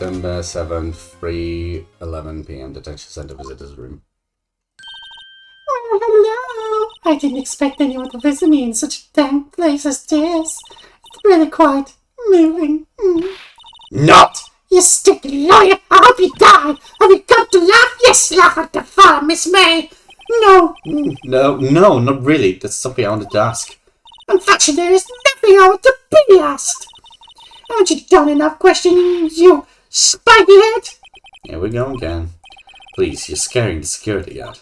September 7th, 3:11 p.m. Detention Center Visitors Room. Oh, hello! I didn't expect anyone to visit me in such a dank place as this. It's really quite moving. Not! You stupid lawyer! I hope you die! Have you got to laugh? Yes, laugh at the fun, Miss May! No! No, not really. That's something I wanted to ask. Unfortunately, there is nothing I want to be asked! Haven't you done enough questioning, you spiky head? Here we go again. Please, you're scaring the security guard.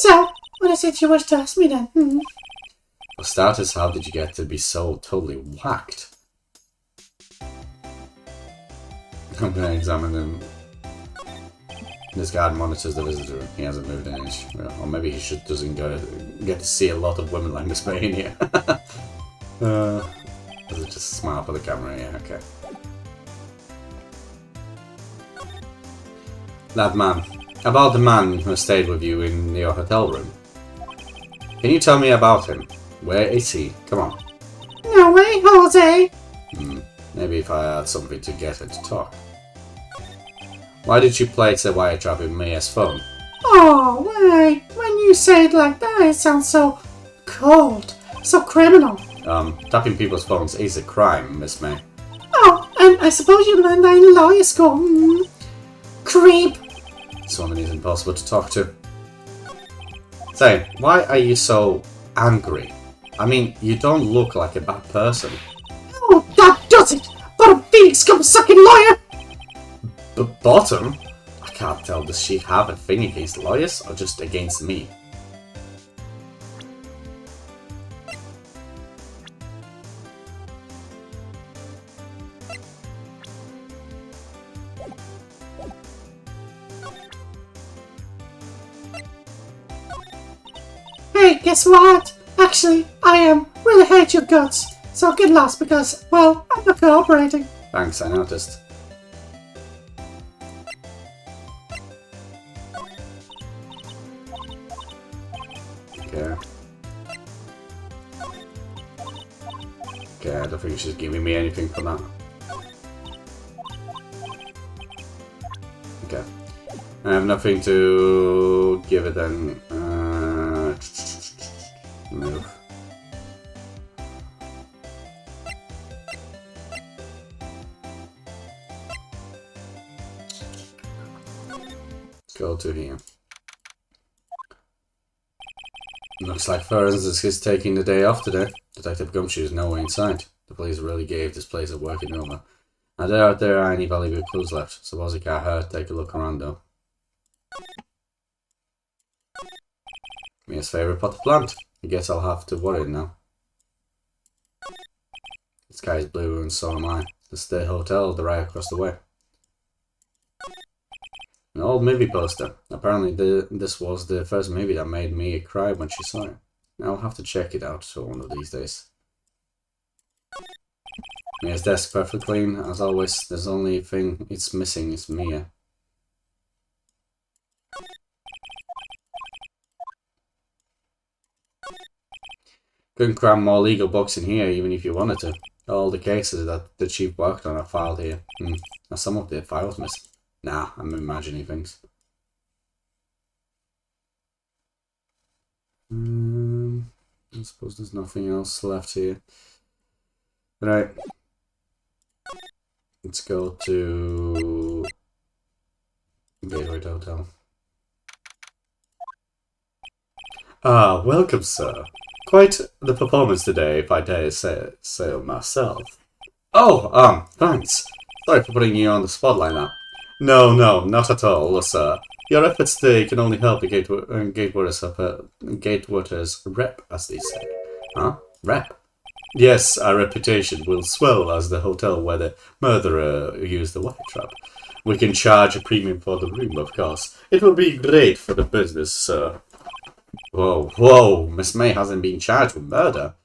So, what is it you wish to ask me then? For starters, how did you get to be so totally whacked? I'm gonna examine him. This guard monitors the visitor. He hasn't moved an inch. Or maybe he doesn't get to see a lot of women like Miss May in here. Does it just smile for the camera? Yeah, okay. That man. About the man who stayed with you in your hotel room. Can you tell me about him? Where is he? Come on. No way, Jose! Maybe if I had something to get her to talk. Why did you place a wire trap in Mia's phone? Oh, wait. When you say it like that, it sounds so cold. So criminal. Tapping people's phones is a crime, Miss May. Oh, and I suppose you learned that in lawyer school. Creep. This woman is impossible to talk to. Say, why are you so angry? I mean, you don't look like a bad person. Oh, that does it! Bottom feeding scum-sucking lawyer! But Bottom? I can't tell, does she have a thing against lawyers or just against me? Hey, guess what? Actually, I really hate your guts. So get lost because, well, I'm not cooperating. Thanks, I noticed. Okay. Okay, I don't think she's giving me anything for that. Okay. I have nothing to give it then. Move. Go to here. Looks like Forensics is taking the day off today. Detective Gumshoe is nowhere in sight. The police really gave this place a working over. I doubt there are any valuable clues left. Suppose it can't hurt. Take a look around though. Mia's favorite potted plant. I guess I'll have to worry now. The sky is blue and so am I. This is the hotel, the right across the way. An old movie poster. Apparently this was the first movie that made Mia cry when she saw it. I'll have to check it out one of these days. Mia's desk perfectly clean, as always. There's only thing it's missing is Mia. Couldn't cram more legal books in here even if you wanted to. All the cases that the chief worked on are filed here. Are some of the files missing? Nah, I'm imagining things. I suppose there's nothing else left here. Right. Let's go to Gateway Hotel. Ah, welcome, sir. Quite the performance today, if I dare say so myself. Oh, thanks. Sorry for putting you on the spotlight now. No, not at all, sir. Your efforts today can only help the Gatewaters rep, as they say. Huh? Rep? Yes, our reputation will swell as the hotel where the murderer used the wire trap. We can charge a premium for the room, of course. It will be great for the business, sir. Whoa, Miss May hasn't been charged with murder.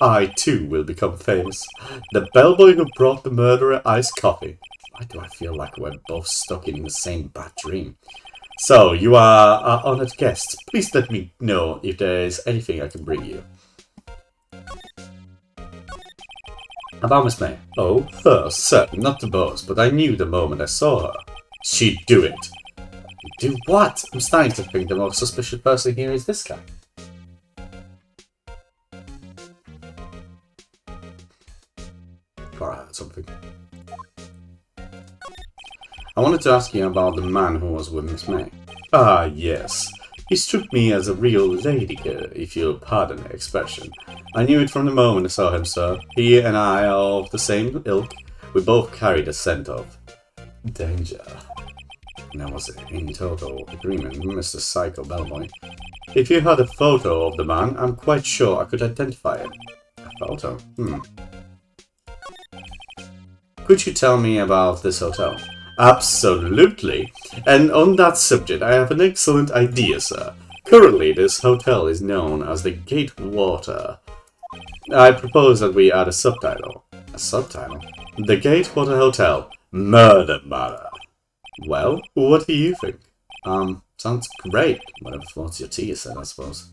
I, too, will become famous. The bellboy who brought the murderer iced coffee. Why do I feel like we're both stuck in the same bad dream? So, you are our honored guests. Please let me know if there is anything I can bring you. About Miss May. Oh, her, sir, not to boast, but I knew the moment I saw her. She'd do it. Do what? I'm starting to think the most suspicious person here is this guy. Thought I heard something. I wanted to ask you about the man who was with Miss May. Ah, yes. He struck me as a real lady, if you'll pardon the expression. I knew it from the moment I saw him, sir. He and I are of the same ilk. We both carry the scent of danger. And that was in total agreement, Mr. Psycho Bellboy. If you had a photo of the man, I'm quite sure I could identify him. A photo? Could you tell me about this hotel? Absolutely. And on that subject, I have an excellent idea, sir. Currently, this hotel is known as the Gatewater. I propose that we add a subtitle. A subtitle? The Gatewater Hotel. Murder Matter. Well, what do you think? Sounds great. Whatever floats your tea, said, I suppose.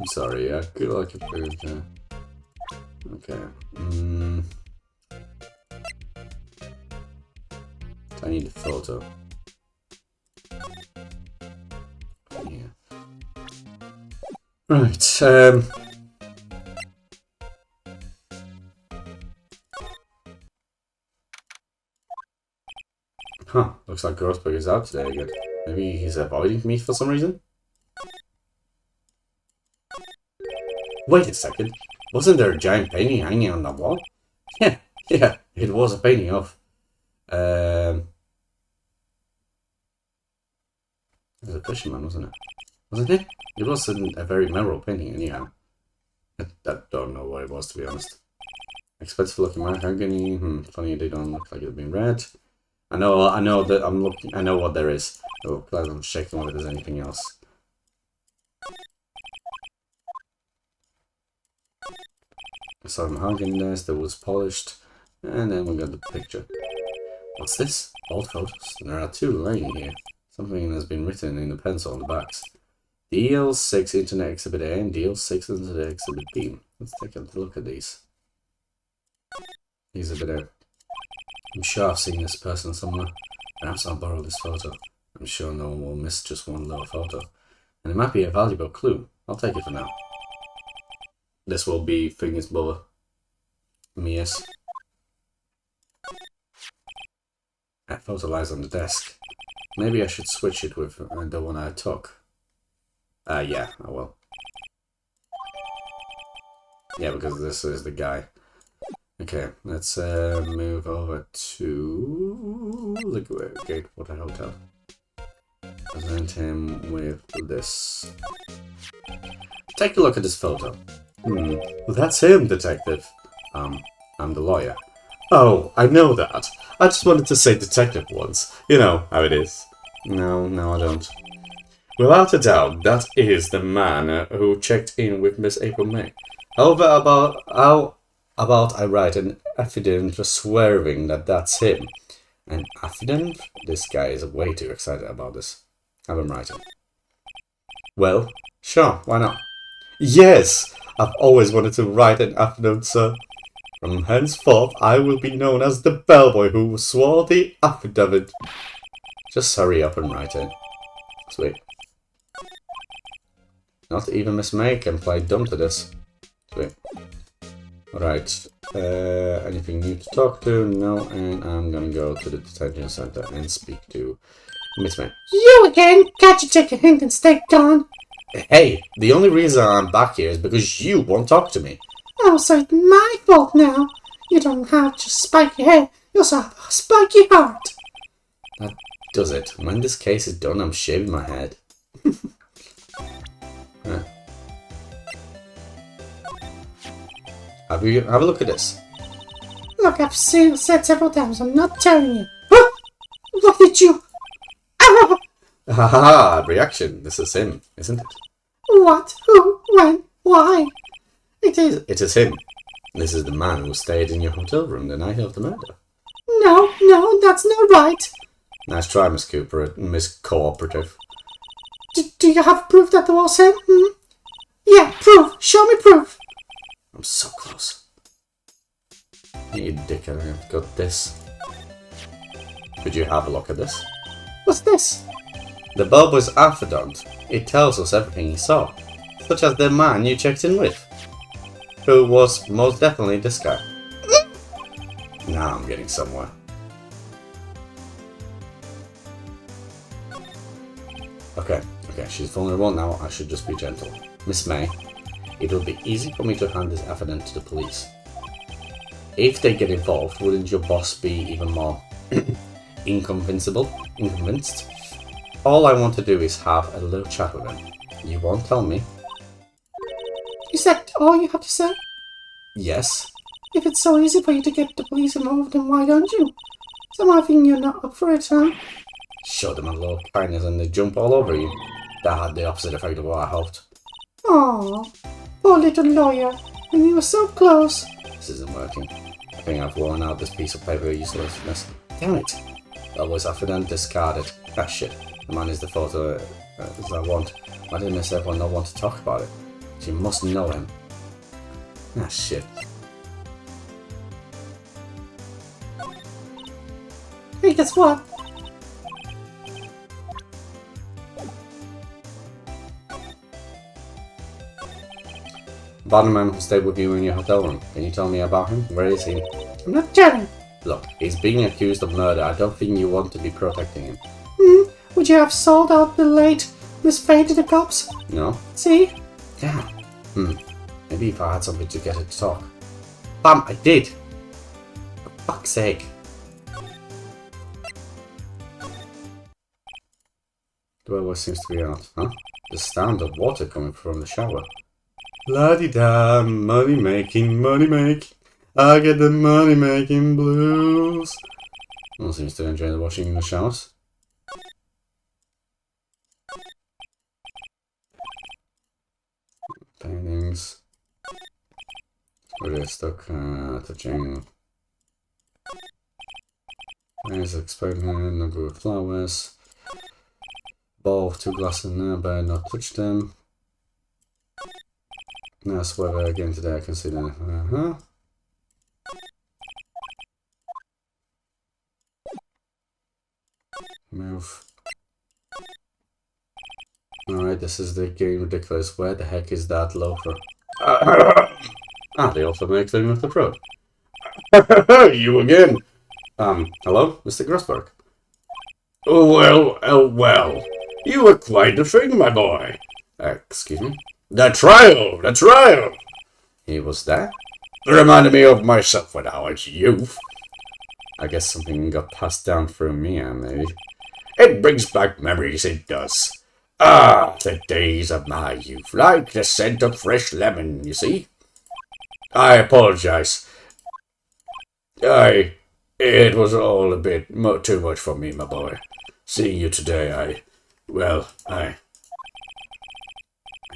I'm sorry, I feel like it. Okay. I need a photo. Yeah. Right, Huh, looks like Grossberg is out today again. Maybe he's avoiding me for some reason? Wait a second, wasn't there a giant painting hanging on the wall? Yeah, it was a painting of... It was a fisherman, wasn't it? Wasn't it? It wasn't a very memorable painting, anyhow. I don't know what it was, to be honest. Expensive looking mahogany. Funny they don't look like they've been read. I know that I'm looking. I know what there is. Oh, glad I'm checking whether there's anything else. I saw mahogany there. That was polished, and then we got the picture. What's this? Old photos. There are two laying here. Something has been written in the pencil on the backs. DL6 Internet Exhibit A and DL6 Internet Exhibit B. Let's take a look at these. Exhibit A. I'm sure I've seen this person somewhere. Perhaps I'll borrow this photo. I'm sure no one will miss just one little photo. And it might be a valuable clue. I'll take it for now. This will be Fingers Bubba. Yes. That photo lies on the desk. Maybe I should switch it with the one I took. Yeah, I will. Yeah, because this is the guy. Okay, let's move over to the Gatewater Hotel. Present him with this. Take a look at this photo. Well, that's him, detective. I'm the lawyer. Oh, I know that. I just wanted to say detective once. You know how it is. No, I don't. Without a doubt, that is the man who checked in with Miss April May. However, how about I write an affidavit swearing that that's him? An affidavit? This guy is way too excited about this. Have him write it. Well, sure, why not? Yes! I've always wanted to write an affidavit, sir. From henceforth, I will be known as the bellboy who swore the affidavit. Just hurry up and write it. Sweet. Not even Miss May can play dumb to this. Sweet. Right. Anything new to talk to? No, and I'm gonna go to the detention center and speak to Miss May. You again? Can't you take a hint and stay gone? Hey, the only reason I'm back here is because you won't talk to me. Oh, so it's my fault now. You don't have just spiky hair. You also have a spiky heart. That does it. When this case is done, I'm shaving my head. Have a look at this. Look, I've said several times, I'm not telling you. Huh? What did you... Ah! Haha, reaction. This is him, isn't it? What? Who? When? Why? It is him. This is the man who stayed in your hotel room the night of the murder. No, that's not right. Nice try, Miss Cooper, Miss Cooperative. Do you have proof that was him? Yeah, proof. Show me proof. I'm so close. You dickhead, I've got this. Could you have a look at this? What's this? The bulb was Alphadont. It tells us everything he saw, such as the man you checked in with, who was most definitely this guy. Now I'm getting somewhere. Okay, she's vulnerable now, I should just be gentle. Miss May, it will be easy for me to hand this evidence to the police. If they get involved, wouldn't your boss be even more inconvinced? All I want to do is have a little chat with him. You won't tell me? Is that all you have to say? Yes. If it's so easy for you to get the police involved, then why don't you? Somehow I think you're not up for it, huh? Show them a little kindness and they jump all over you. That had the opposite effect of what I hoped. Aww, poor little lawyer. And you were so close. This isn't working. I think I've worn out this piece of paper uselessness. Damn it! Always after them discarded. Ah shit. The man is the photo as I want. Why did Miss Everyone not want to talk about it? She must know him. Ah shit. Hey, guess what? About the man who stayed with you in your hotel room. Can you tell me about him? Where is he? I'm not telling. Look, he's being accused of murder. I don't think you want to be protecting him. Would you have sold out the late Miss Fay to the cops? No? See? Damn. Maybe if I had something to get her to talk. Bam! I did! For fuck's sake. The well seems to be out, huh? The sound of water coming from the shower. La-di-da, money making. I get the money making blues. One seems to enjoy the washing in the showers. Paintings. Really stuck touching. There's experiment, number of flowers. Ball of 2 glasses in there, but not touch them. Nice weather again today, I can see that. Move. Alright, this is the game ridiculous. Where the heck is that loafer? They also make them with the throat. You again? Hello, Mr. Grossberg. Well. You were quite the thing, my boy. Excuse me? The trial! He was there? It reminded me of myself when I was youth. I guess something got passed down through me, maybe. It brings back memories, it does. The days of my youth, like the scent of fresh lemon, you see? I apologize. It was all a bit too much for me, my boy. Seeing you today, I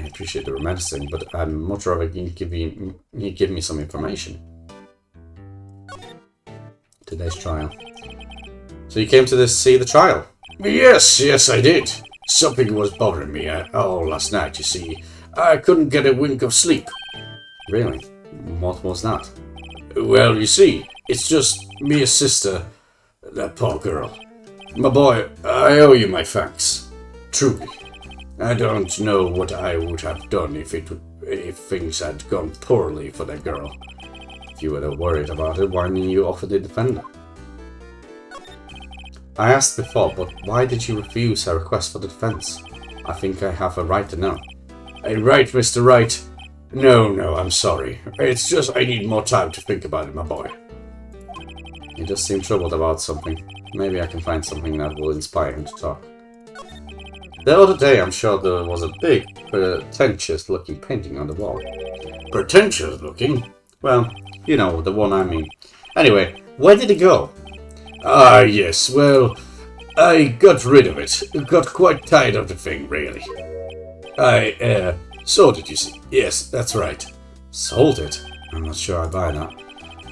appreciate the romancing, but I'd much rather you give me some information. Today's trial. So you came to see the trial? Yes, I did. Something was bothering me all last night, you see. I couldn't get a wink of sleep. Really? What was that? Well, you see, it's just me, a sister, that poor girl. My boy, I owe you my thanks. Truly. I don't know what I would have done if things had gone poorly for that girl. If you were worried about it, why didn't you offer to defend her? I asked before, but why did you refuse her request for the defense? I think I have a right to know. Right, Mr. Wright. No, I'm sorry. It's just I need more time to think about it, my boy. You just seem troubled about something. Maybe I can find something that will inspire him to talk. The other day, I'm sure there was a big, pretentious-looking painting on the wall. Pretentious-looking? Well, you know, the one I mean. Anyway, where did it go? Yes, well, I got rid of it. Got quite tired of the thing, really. I sold it, you see. Yes, that's right. Sold it? I'm not sure I buy that.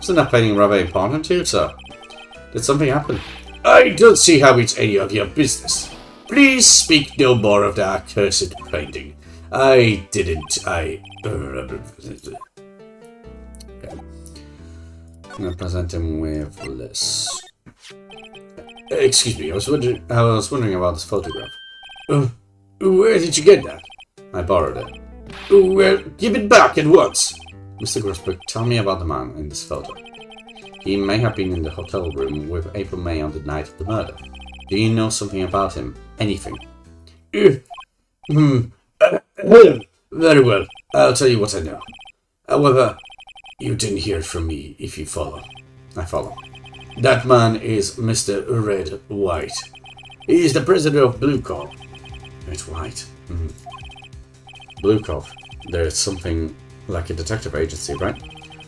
Isn't that painting rather important to you, sir? Did something happen? I don't see how it's any of your business. Please speak no more of that accursed painting. I didn't. Okay. I'm going to present him with this. Excuse me, I was wondering about this photograph. Where did you get that? I borrowed it. Well, give it back at once. Mr. Grossberg, tell me about the man in this photo. He may have been in the hotel room with April May on the night of the murder. Do you know something about him? Anything? Very well. I'll tell you what I know. However, you didn't hear it from me if you follow. I follow. That man is Mr. Red White. He is the president of Blue Corp. Red White. Blue Corp. There's something like a detective agency, right?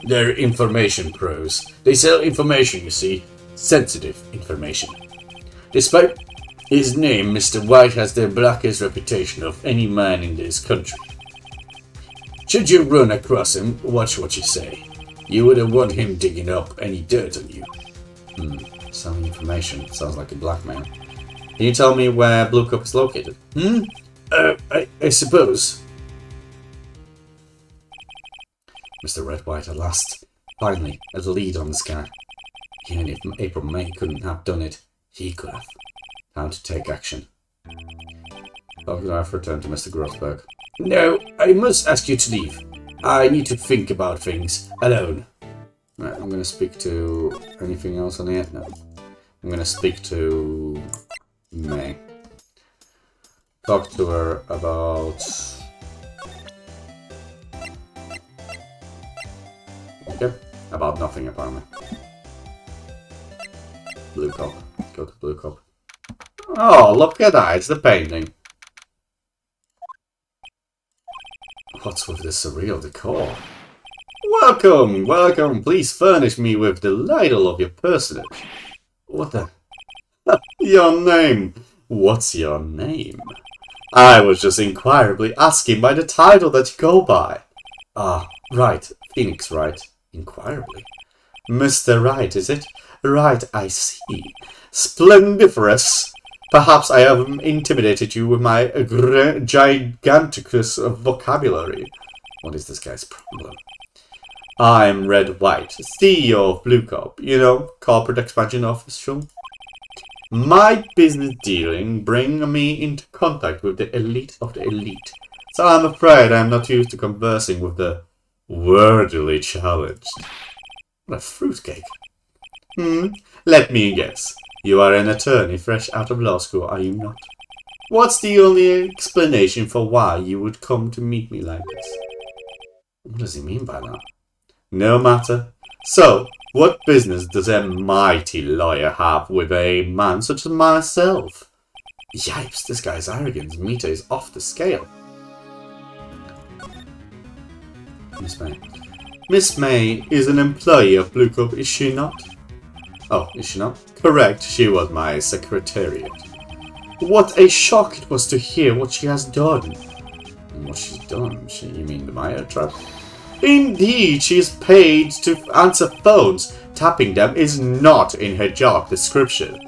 They're information pros. They sell information, you see. Sensitive information. Despite his name, Mr. White has the blackest reputation of any man in this country. Should you run across him, watch what you say. You wouldn't want him digging up any dirt on you. Selling information. Sounds like a blackmail. Can you tell me where Blue Cup is located? I suppose. Mr. Red White at last. Finally, a lead on this guy. Even if April May couldn't have done it, he could have. Time to take action. How can I return to Mr. Grossberg? No, I must ask you to leave. I need to think about things alone. Right, I'm going to speak to anything else on here? No. I'm going to speak to May. Talk to her about... Okay, about nothing apparently. Blue Cup. Go to Blue Cup. Oh, look at that, it's the painting. What's with this surreal decor? Welcome, welcome. Please furnish me with the title of your personage. What the? Your name. What's your name? I was just inquirably asking by the title that you go by. Ah, right. Phoenix Wright. Inquirably. Mr. Wright, is it? Right, I see. Splendiferous. Perhaps I have intimidated you with my giganticus vocabulary. What is this guy's problem? I'm Red White, CEO of Blue Corp. You know, corporate expansion official. My business dealing bring me into contact with the elite of the elite. So I'm afraid I'm not used to conversing with the worldly challenged. What a fruitcake. Let me guess. You are an attorney fresh out of law school, are you not? What's the only explanation for why you would come to meet me like this? What does he mean by that? No matter. So, what business does a mighty lawyer have with a man such as myself? Yipes, this guy's arrogance meter is off the scale. Miss May. Miss May is an employee of Blue Cup, is she not? Oh, is she not? Correct, she was my secretariat. What a shock it was to hear what she has done. What she's done? You mean the Maya trap? Indeed, she is paid to answer phones. Tapping them is not in her job description.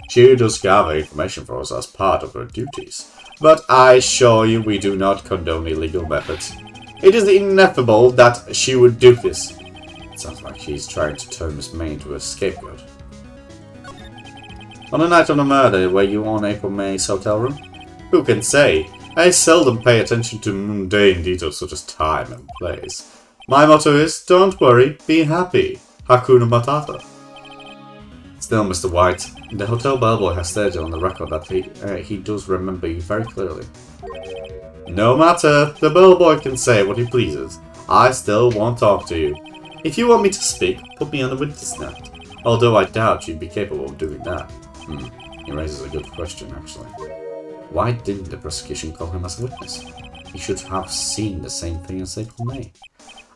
She does gather information for us as part of her duties. But I assure you we do not condone illegal methods. It is ineffable that she would do this. It sounds like she's trying to turn Miss May into a scapegoat. On the night of the murder, were you on April May's hotel room? Who can say? I seldom pay attention to mundane details such as time and place. My motto is, don't worry, be happy. Hakuna Matata. Still, Mr. White, the hotel bellboy has stated on the record that he does remember you very clearly. No matter, the bellboy can say what he pleases. I still won't talk to you. If you want me to speak, put me on the witness stand. Although I doubt you'd be capable of doing that. He raises a good question, actually. Why didn't the prosecution call him as a witness? He should have seen the same thing as April May.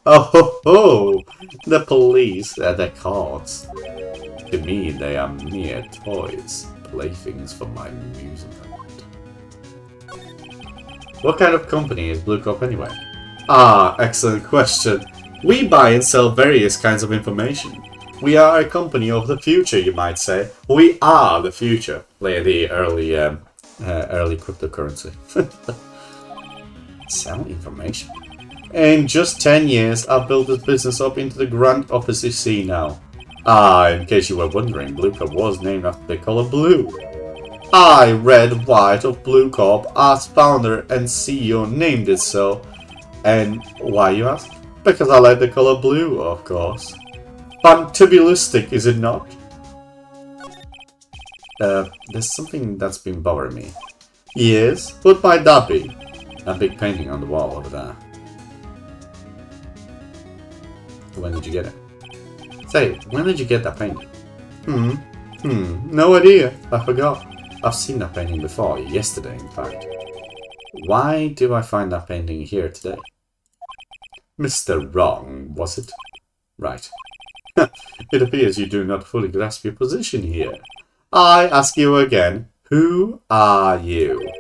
Oh ho ho! The police, their cards. To me, they are mere toys, playthings for my amusement. What kind of company is Blue Corp anyway? Ah, excellent question. We buy and sell various kinds of information. We are a company of the future, you might say. We are the future. Like the early cryptocurrency. Sell information. In just 10 years, I've built this business up into the grand office you see now. Ah, in case you were wondering, Blue Corp was named after the color blue. I, Red White of Blue Corp, as founder and CEO, named it so. And why, you ask? Because I like the color blue, of course. Fantabulistic, is it not? There's something that's been bothering me. Yes? What might that be? That big painting on the wall over there. When did you get it? Say, when did you get that painting? No idea. I forgot. I've seen that painting before, yesterday in fact. Why do I find that painting here today? Mr. Wrong, was it? Right. It appears you do not fully grasp your position here. I ask you again, who are you?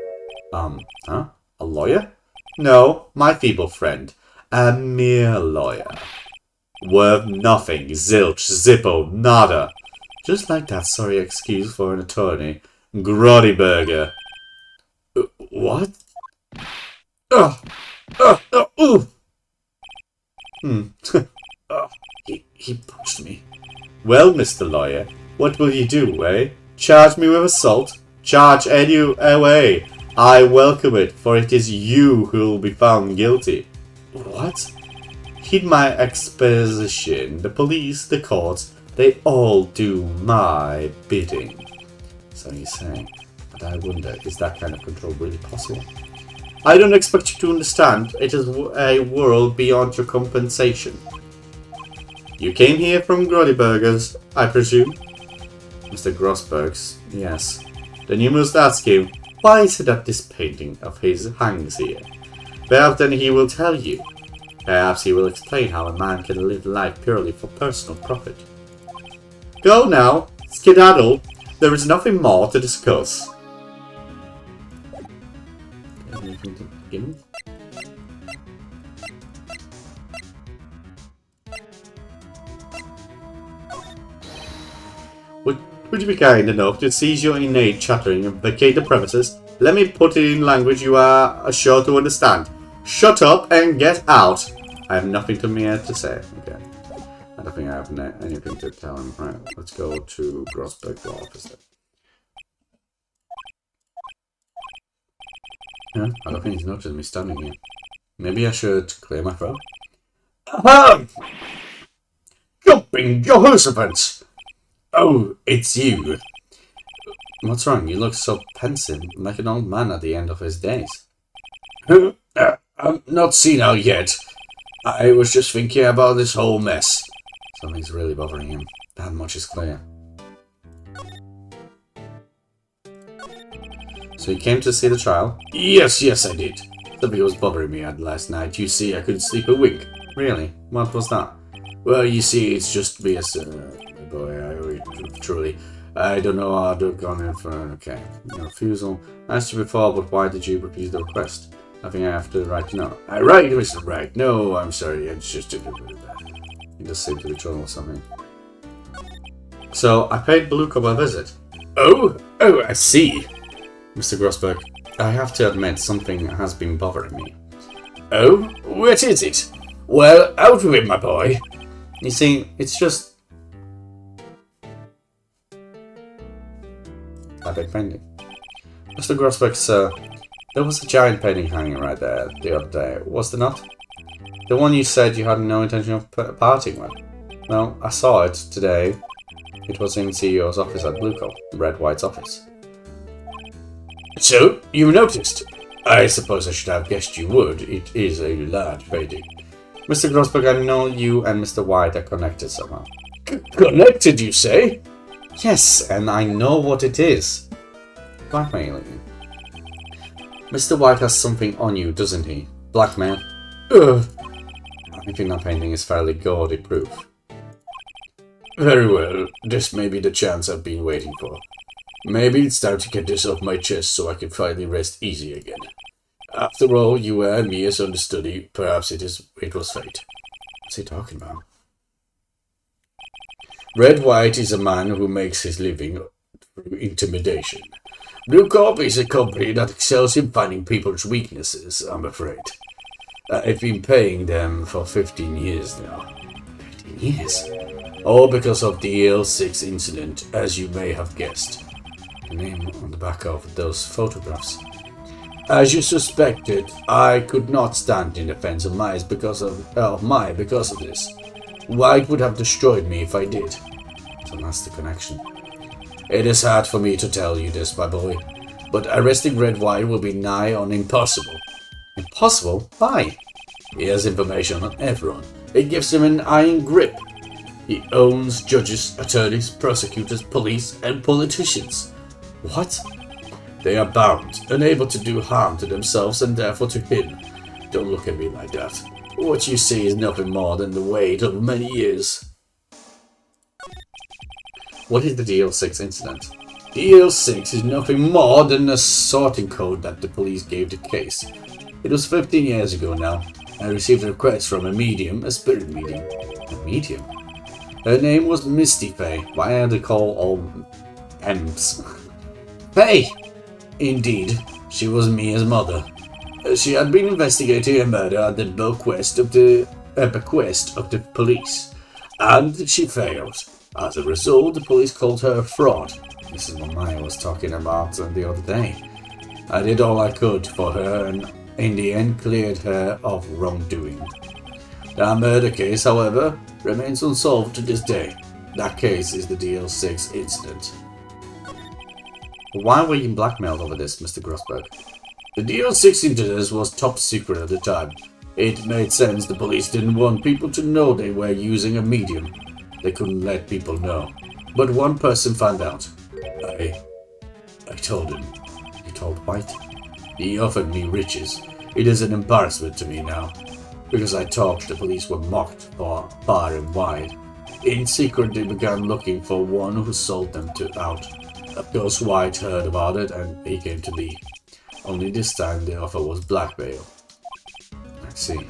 A lawyer? No, my feeble friend. A mere lawyer. Worth nothing, zilch, zippo, nada. Just like that sorry excuse for an attorney. Grodiburger. What? He punched me. Well, Mr. Lawyer, what will you do, eh? Charge me with assault? Charge any away. I welcome it, for it is you who will be found guilty. What? Heed my exposition. The police, the courts, they all do my bidding. So you say. But I wonder, is that kind of control really possible? I don't expect you to understand. It is a world beyond your compensation. You came here from Grodiburgers, I presume? Mr. Grossberg's, yes. Then you must ask him, why is it that this painting of his hangs here? Perhaps then he will tell you. Perhaps he will explain how a man can live life purely for personal profit. Go now, skedaddle. There is nothing more to discuss. Anything to give me? Would you be kind enough to cease your innate chattering and vacate the premises? Let me put it in language you are sure to understand. Shut up and get out. I have nothing to say. Okay. I don't think I have anything to tell him. Right, let's go to Grossberg Law Office. Yeah, I don't think he's noticed me standing here. Maybe I should clear my throat. Ahem! Jumping Jehoshaphat! Oh, it's you. What's wrong? You look so pensive, like an old man at the end of his days. I'm not senile yet. I was just thinking about this whole mess. Something's really bothering him. That much is clear. So you came to see the trial? Yes, I did. Something was bothering me last night. You see, I couldn't sleep a wink. Really? What was that? Well, you see, it's just me as boy, truly. I don't know how to have gone in for okay. Your refusal. I asked you before, but why did you refuse the request? I think I have the right to know. I right, Mr. Wright. No, I'm sorry. It's just a little bit bad. He just seemed to be trouble or something. So I paid Blue Corp a visit. Oh, I see. Mr. Grossberg, I have to admit something has been bothering me. Oh, what is it? Well, out with it, my boy. You see, it's just that big painting. Mr. Grossberg, sir, there was a giant painting hanging right there the other day, was there not? The one you said you had no intention of parting with. Well, I saw it today. It was in CEO's office at Blue Corp, Red White's office. So, you noticed? I suppose I should have guessed you would. It is a large painting. Mr. Grossberg, I know you and Mr. White are connected somehow. Connected, you say? Yes, and I know what it is. Blackmailing you. Mr. White has something on you, doesn't he? Blackmail. Ugh. I think that painting is fairly gaudy proof. Very well, this may be the chance I've been waiting for. Maybe it's time to get this off my chest so I can finally rest easy again. After all, you and me as understudy, perhaps it was fate. What's he talking about? Red White is a man who makes his living through intimidation. Blue Corp is a company that excels in finding people's weaknesses, I'm afraid. I've been paying them for 15 years now. 15 years? All because of the EL6 incident, as you may have guessed. The name on the back of those photographs. As you suspected, I could not stand in defense of Myers because of this. White would have destroyed me if I did. So that's the connection. It is hard for me to tell you this, my boy, but arresting Red White will be nigh on impossible. Impossible? Why? He has information on everyone. It gives him an iron grip. He owns judges, attorneys, prosecutors, police, and politicians. What? They are bound, unable to do harm to themselves and therefore to him. Don't look at me like that. What you see is nothing more than the weight of many years. What is the DL6 incident? DL6 is nothing more than a sorting code that the police gave the case. It was 15 years ago now. I received a request from a medium, a spirit medium. A medium? Her name was Misty Faye. Why are they called all M's? Faye! Indeed, she was Mia's mother. She had been investigating a murder at the bequest of the police, and she failed. As a result, the police called her a fraud. This is what Maya was talking about the other day. I did all I could for her and in the end cleared her of wrongdoing. That murder case, however, remains unsolved to this day. That case is the DL6 incident. Why were you blackmailed over this, Mr. Grossberg? The DL6 incident was top secret at the time. It made sense. The police didn't want people to know they were using a medium. They couldn't let people know. But one person found out. I told him. You told White? He offered me riches. It is an embarrassment to me now. Because I talked, the police were mocked far and wide. In secret, they began looking for one who sold them out. Of course, White heard about it and he came to me. Only this time the offer was blackmail. I see.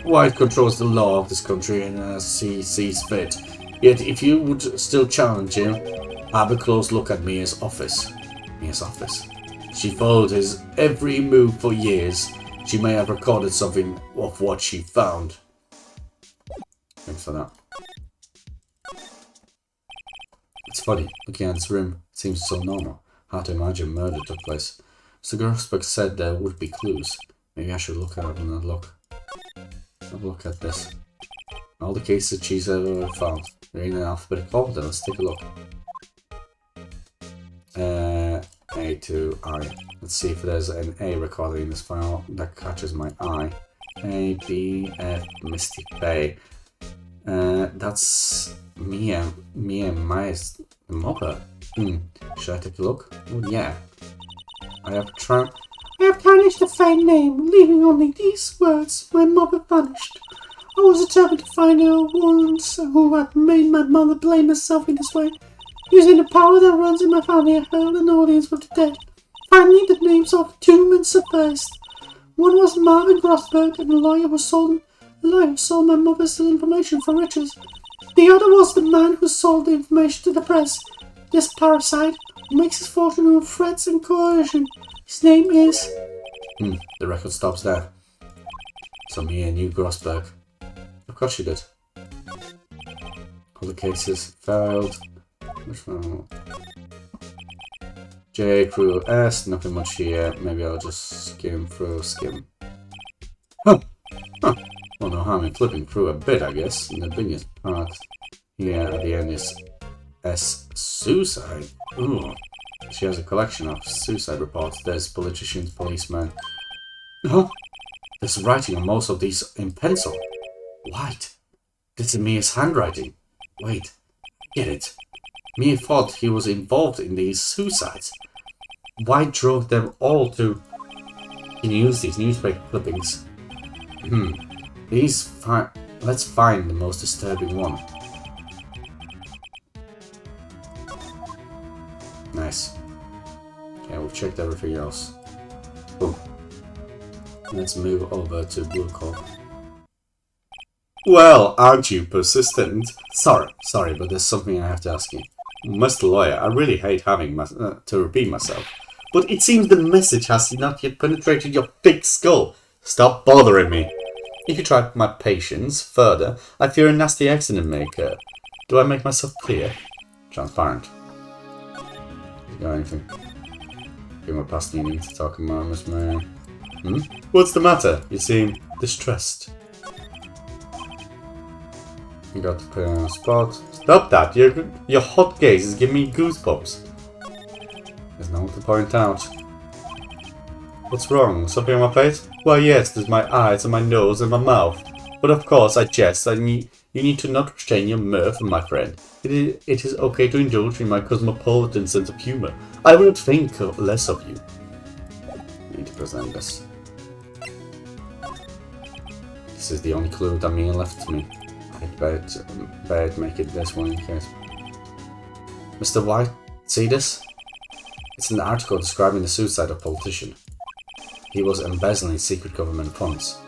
White controls the law of this country and as he sees fit. Yet if you would still challenge him, have a close look at Mia's office. Mia's office? She followed his every move for years. She may have recorded something of what she found. Thanks for that. It's funny, looking at this room, it seems so normal. Hard to imagine murder took place. Mr. Grossberg said there would be clues. Maybe I should look at it and look. Have a look at this. All the cases she's ever found. They're in an alphabetical order. Let's take a look. A to I. Let's see if there's an A recorded in this file that catches my eye. A, B, F, Misty Bay. That's Mia and Maya's mother. Should I take a look? Oh yeah. I have tarnished the fine name, leaving only these words, my mother vanished. I was determined to find her ones who had made my mother blame herself in this way. Using the power that runs in my family, I held an audience with the dead. Finally, the names of two men surfaced. One was Marvin Grossberg, and the lawyer who sold my mother's information for riches. The other was the man who sold the information to the press. This parasite makes his fortune with threats and coercion. His name is... the record stops there. So Mia knew Grossberg. Of course she did. All the cases failed. Which one? J through S, nothing much here. Maybe I'll just skim through. Well, no harm in flipping through a bit, I guess. And the biggest part here at the end is S. Suicide. Ooh. She has a collection of suicide reports. There's politicians, policemen. Huh? There's writing on most of these in pencil. White. This is Mia's handwriting. Wait. Get it. Mia thought he was involved in these suicides. White drove them all to... Can you use these newspaper clippings? Let's find the most disturbing one. Nice. Okay, we've checked everything else. Boom. Let's move over to Blue Corp. Well, aren't you persistent? Sorry, but there's something I have to ask you. Mr. Lawyer, I really hate having to repeat myself, but it seems the message has not yet penetrated your thick skull. Stop bothering me. If you try my patience further, I fear a nasty accident may occur. Do I make myself clear? Transparent. You got anything? Give me past you need to talk about, Miss Mary. What's the matter? You seem distressed. You got to put on a spot. Stop that! Your hot gaze is giving me goosebumps. There's no one to point out. What's wrong? Something on my face? Well, yes, there's my eyes and my nose and my mouth. But of course, I jest. You need to not restrain your mirth, my friend. It is okay to indulge in my cosmopolitan sense of humor. I will not think less of you. I need to present this. This is the only clue that Mia left to me. I'd better make it this one in case. Mr. White, see this? It's an article describing the suicide of a politician. He was embezzling secret government funds.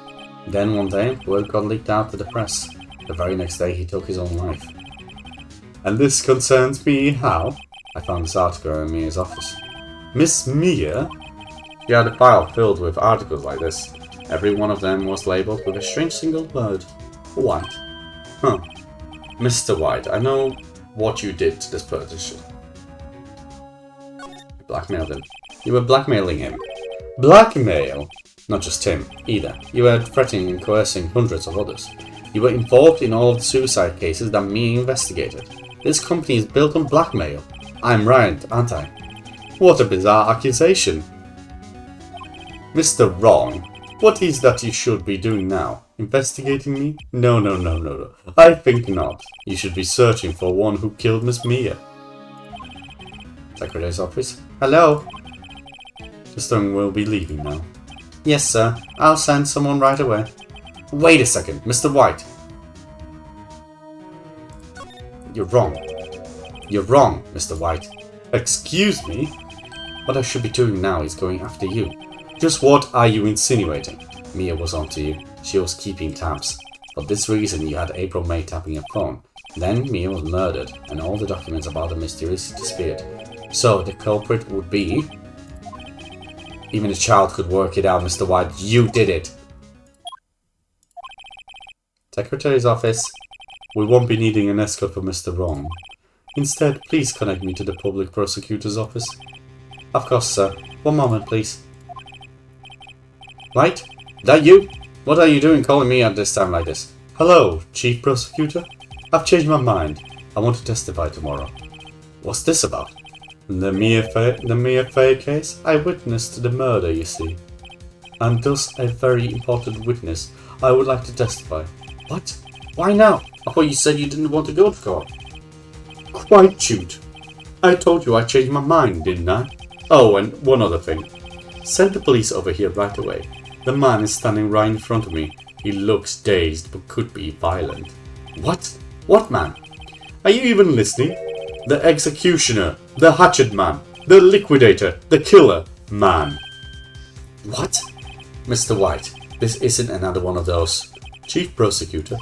Then one day, word got leaked out to the press. The very next day, he took his own life. And this concerns me how? I found this article in Mia's office. Miss Mia? She had a file filled with articles like this. Every one of them was labelled with a strange single word. White. Huh. Mr. White, I know what you did to this politician. You blackmailed him. You were blackmailing him. Blackmail? Not just him, either. You were threatening and coercing hundreds of others. You were involved in all of the suicide cases that Mia investigated. This company is built on blackmail. I'm right, aren't I? What a bizarre accusation. Mr. Wrong, what is that you should be doing now? Investigating me? No. I think not. You should be searching for one who killed Miss Mia. Secretary's office. Hello? Mr. Young will be leaving now. Yes, sir. I'll send someone right away. Wait a second, Mr. White. You're wrong. You're wrong, Mr. White. Excuse me? What I should be doing now is going after you. Just what are you insinuating? Mia was onto you. She was keeping tabs. For this reason, you had April May tapping your phone. Then Mia was murdered, and all the documents about her mysteriously disappeared. So the culprit would be... Even a child could work it out, Mr. White. You did it! Secretary's office. We won't be needing an escort for Mr. Wrong. Instead, please connect me to the public prosecutor's office. Of course, sir. One moment, please. Right? That you? What are you doing calling me at this time like this? Hello, Chief Prosecutor? I've changed my mind. I want to testify tomorrow. What's this about? The Mia Fey case? I witnessed the murder, you see. And thus a very important witness. I would like to testify. What? Why now? I thought you said you didn't want to go to court. Quite cute. I told you I changed my mind, didn't I? Oh, and one other thing. Send the police over here right away. The man is standing right in front of me. He looks dazed, but could be violent. What? What man? Are you even listening? The executioner, the hatchet man, the liquidator, the killer man. What? Mr. White, this isn't another one of those. Chief Prosecutor,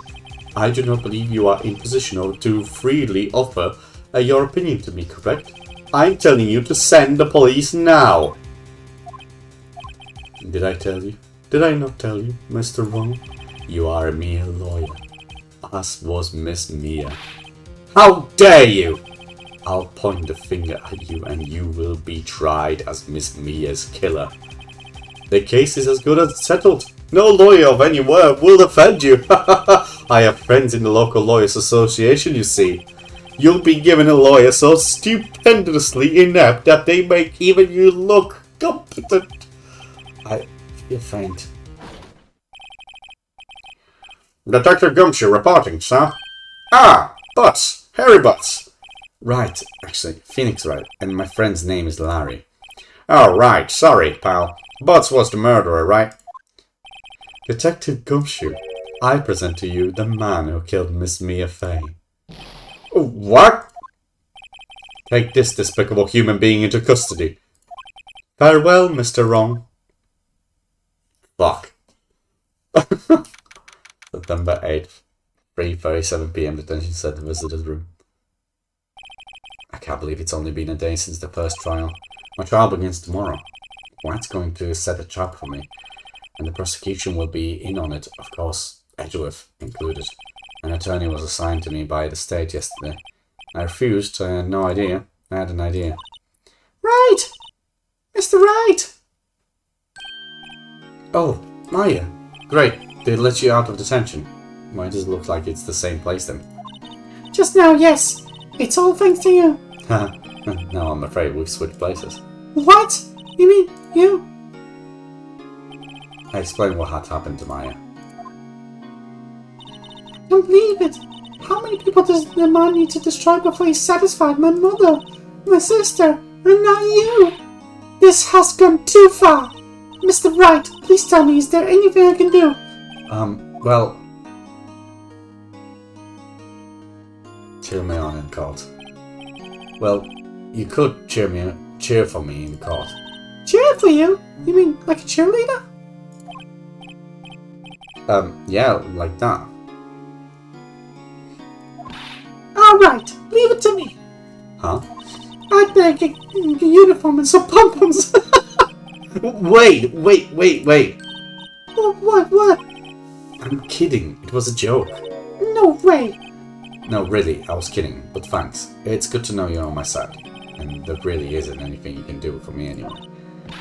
I do not believe you are in position to freely offer your opinion to me, correct? I'm telling you to send the police now. Did I tell you? Did I not tell you, Mr. Wrong? You are a mere lawyer, as was Miss Mia. How dare you! I'll point the finger at you and you will be tried as Miss Mia's killer. The case is as good as settled. No lawyer of any worth will defend you. I have friends in the local lawyers association, you see. You'll be given a lawyer so stupendously inept that they make even you look competent. I feel faint. Detective Gumshoe reporting, sir. Ah, Butts. Harry Butts. Right, actually, Phoenix Wright, and my friend's name is Larry. Oh, right, sorry, pal. Butts was the murderer, right? Detective Gumshoe, I present to you the man who killed Miss Mia Fey. What? Take this despicable human being into custody. Farewell, Mr. Wrong. Fuck. September 8th. 3:37 p.m. Detention Center Visitor's Room. I can't believe it's only been a day since the first trial. My trial begins tomorrow. Wright's going to set a trap for me, and the prosecution will be in on it, of course, Edgeworth included. An attorney was assigned to me by the state yesterday. I refused. I had no idea. I had an idea. Right! Mr. Wright! Oh, Maya. Great. They let you out of detention. Why does it look like it's the same place then? Just now, yes. It's all thanks to you. No, I'm afraid we've switched places. What? You mean you? I explained what had happened to Maya. I don't believe it. How many people does the man need to destroy before he's satisfied? My mother, my sister, and now you. This has gone too far. Mr. Wright, please tell me, is there anything I can do? Well... Cheer me on in court. Well, you could cheer for me in court. Cheer for you? You mean like a cheerleader? Yeah, like that. Alright, leave it to me. Huh? I'd better get a uniform and some pom-poms. Wait! What? I'm kidding. It was a joke. No way. No, really, I was kidding, but thanks. It's good to know you're on my side. And there really isn't anything you can do for me anyway.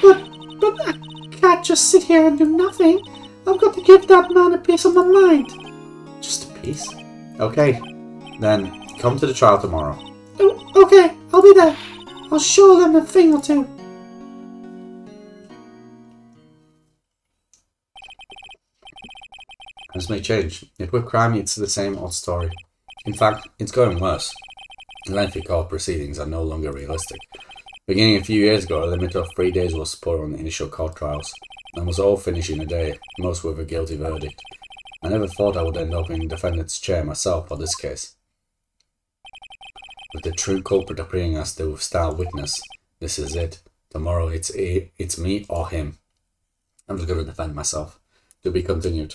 But I can't just sit here and do nothing. I've got to give that man a piece of my mind. Just a piece? Okay. Then, come to the trial tomorrow. Oh, okay, I'll be there. I'll show them a thing or two. This may change. Yet with crime, it's the same old story. In fact, it's going worse. Lengthy court proceedings are no longer realistic. Beginning a few years ago, a limit of 3 days was put on initial court trials, and was all finished in a day, most with a guilty verdict. I never thought I would end up in defendant's chair myself for this case. With the true culprit appearing as the star witness, this is it. Tomorrow it's me or him. I'm just going to defend myself. To be continued.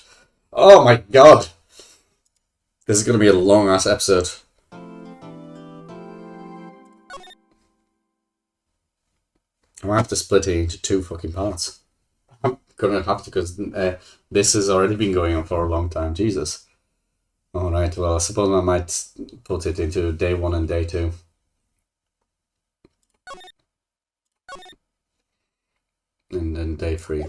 Oh my god! This is going to be a long ass episode. I might have to split it into 2 fucking parts. I'm gonna have to, because this has already been going on for a long time. Jesus. Alright, well, I suppose I might put it into day 1 and day 2. And then day 3.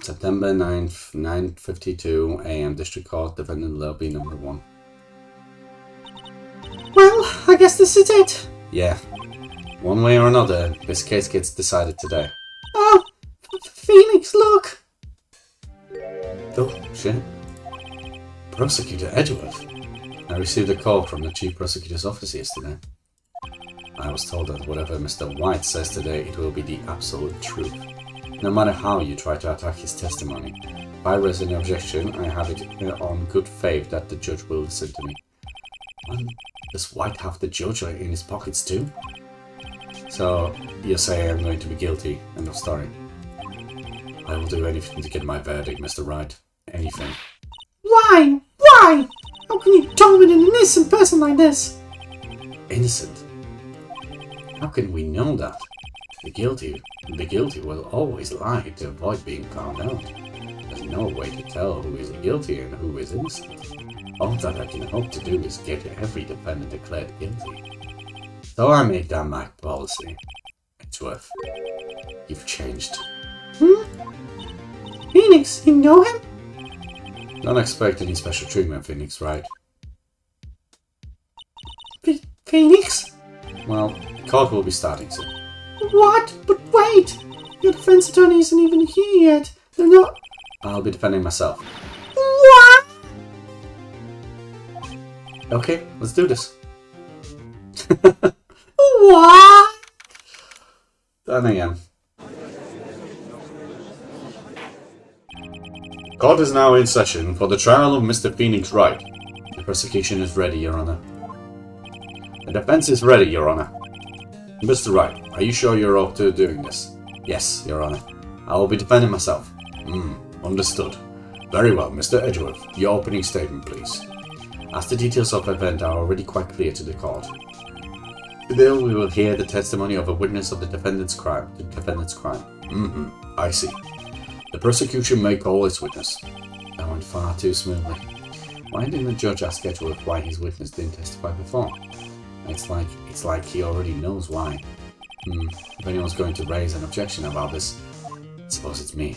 September 9th, 9:52 AM, District Court, Defendant Lobby number 1. Well, I guess this is it. Yeah. One way or another, this case gets decided today. Oh, Phoenix, look. Oh, shit. Prosecutor Edgeworth. I received a call from the Chief Prosecutor's office yesterday. I was told that whatever Mr. White says today, it will be the absolute truth. No matter how you try to attack his testimony. If I raise any objection, I have it on good faith that the judge will listen to me. And does White have the judge in his pockets too? So, you say I'm going to be guilty, end of story. I will do anything to get my verdict, Mr. Wright. Anything. Why? Why? How can you torment an innocent person like this? Innocent? How can we know that? The guilty will always lie to avoid being found out. There's no way to tell who is guilty and who is innocent. All that I can hope to do is get every defendant declared guilty. So I made that my policy. Edgeworth, you've changed. Phoenix, you know him? Don't expect any special treatment, Phoenix, right? Phoenix? Well, court will be starting soon. What? But wait! Your defense attorney isn't even here yet. They're not... I'll be defending myself. What? Okay, let's do this. What? Done again. Court is now in session for the trial of Mr. Phoenix Wright. The prosecution is ready, Your Honor. The defense is ready, Your Honor. Mr. Wright, are you sure you're up to doing this? Yes, Your Honor. I will be defending myself. Understood. Very well, Mr. Edgeworth. Your opening statement, please. As the details of the event are already quite clear to the court, today we will hear the testimony of a witness of the defendant's crime. I see. The prosecution may call its witness. That went far too smoothly. Why didn't the judge ask Edgeworth why his witness didn't testify before? It's like he already knows why. If anyone's going to raise an objection about this, I suppose it's me.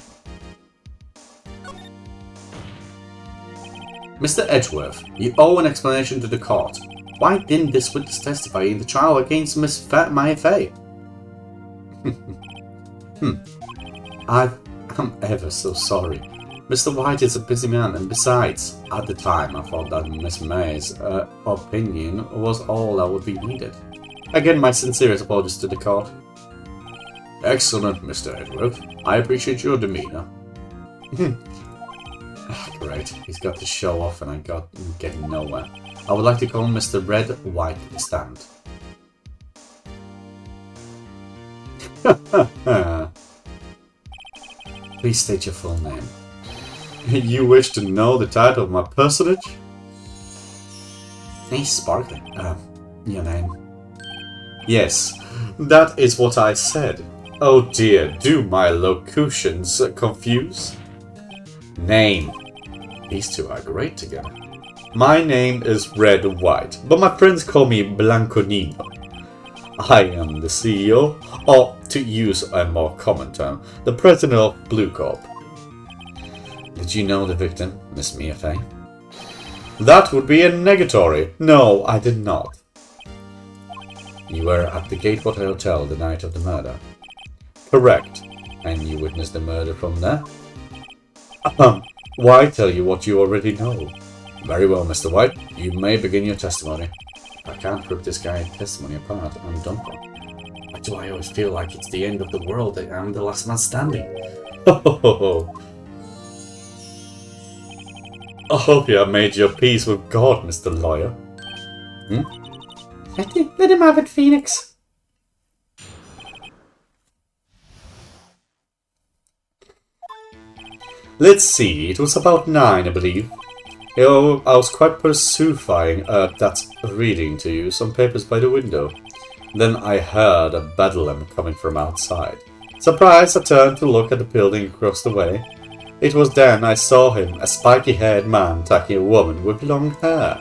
Mr. Edgeworth, you owe an explanation to the court. Why didn't this witness testify in the trial against Miss Maya Fay? I'm ever so sorry. Mr. White is a busy man, and besides, at the time I thought that Miss May's opinion was all that would be needed. Again, my sincerest apologies to the court. Excellent, Mr. Edgeworth. I appreciate your demeanour. Great, he's got to show off and I'm getting nowhere. I would like to call Mr. Red White to the stand. Please state your full name. You wish to know the title of my personage? Hey, Sparkling. Your name? Yes, that is what I said. Oh dear, do my locutions confuse? Name. These two are great together. My name is Red White, but my friends call me Blanconino. I am the CEO, or to use a more common term, the president of Blue Corp. Did you know the victim, Miss Mia Fay? That would be a negatory. No, I did not. You were at the Gatewater Hotel the night of the murder. Correct. And you witnessed the murder from there? Why tell you what you already know? Very well, Mr. White. You may begin your testimony. I can't rip this guy's testimony apart. I'm done for. Why do I always feel like it's the end of the world and I'm the last man standing? I hope you have made your peace with God, Mr. Lawyer. Let him have it, Phoenix. Let's see, it was about 9, I believe. I was quite pursuing, that's reading to you some papers by the window. Then I heard a bedlam coming from outside. Surprised, I turned to look at the building across the way. It was then I saw him, a spiky-haired man attacking a woman with long hair.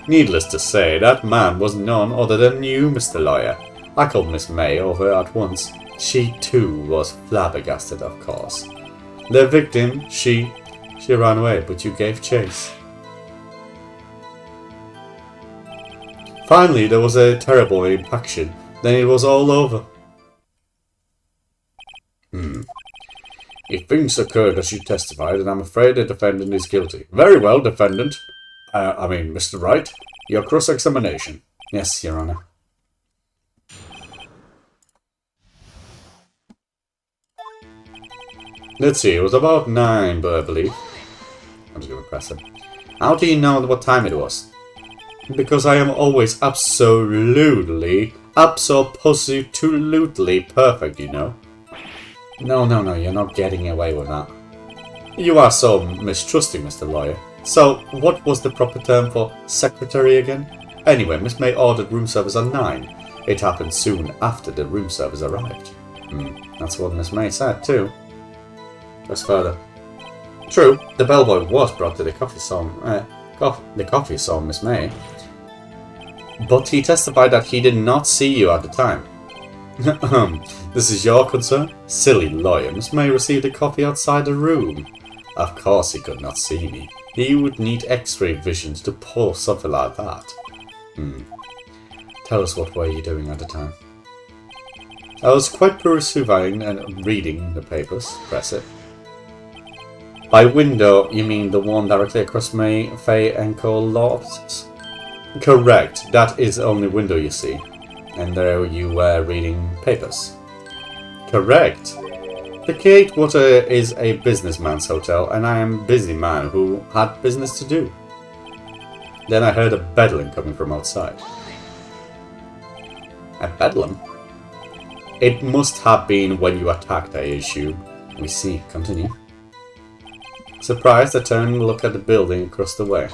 Needless to say, that man was none other than you, Mr. Lawyer. I called Miss May over at once. She, too, was flabbergasted, of course. The victim, she ran away, but you gave chase. Finally, there was a terrible impaction. Then it was all over. If things occurred as you testified, then I'm afraid the defendant is guilty. Very well, defendant. Mr. Wright, your cross-examination. Yes, Your Honour. Let's see, it was about 9, but I believe. I'm just going to press it. How do you know what time it was? Because I am always absolutely perfect, you know. No, you're not getting away with that. You are so mistrusting, Mr. Lawyer. So, what was the proper term for secretary again? Anyway, Miss May ordered room service at 9. It happened soon after the room service arrived. That's what Miss May said, too. Just further. True, the bellboy was brought to the coffee saw Miss May. But he testified that he did not see you at the time. This is your concern? Silly lawyer, Miss May received a coffee outside the room. Of course he could not see me. He would need X-ray visions to pull something like that. Tell us, what were you doing at the time? I was quite pursuing and reading the papers. Press it. By window, you mean the one directly across May, Fay and Co. law offices? Correct. That is the only window you see. And there you were reading papers. Correct. The Gatewater is a businessman's hotel, and I am a busy man who had business to do. Then I heard a bedlam coming from outside. A bedlam? It must have been when you attacked, I assume. We see. Continue. Surprised, I turned and looked at the building across the way.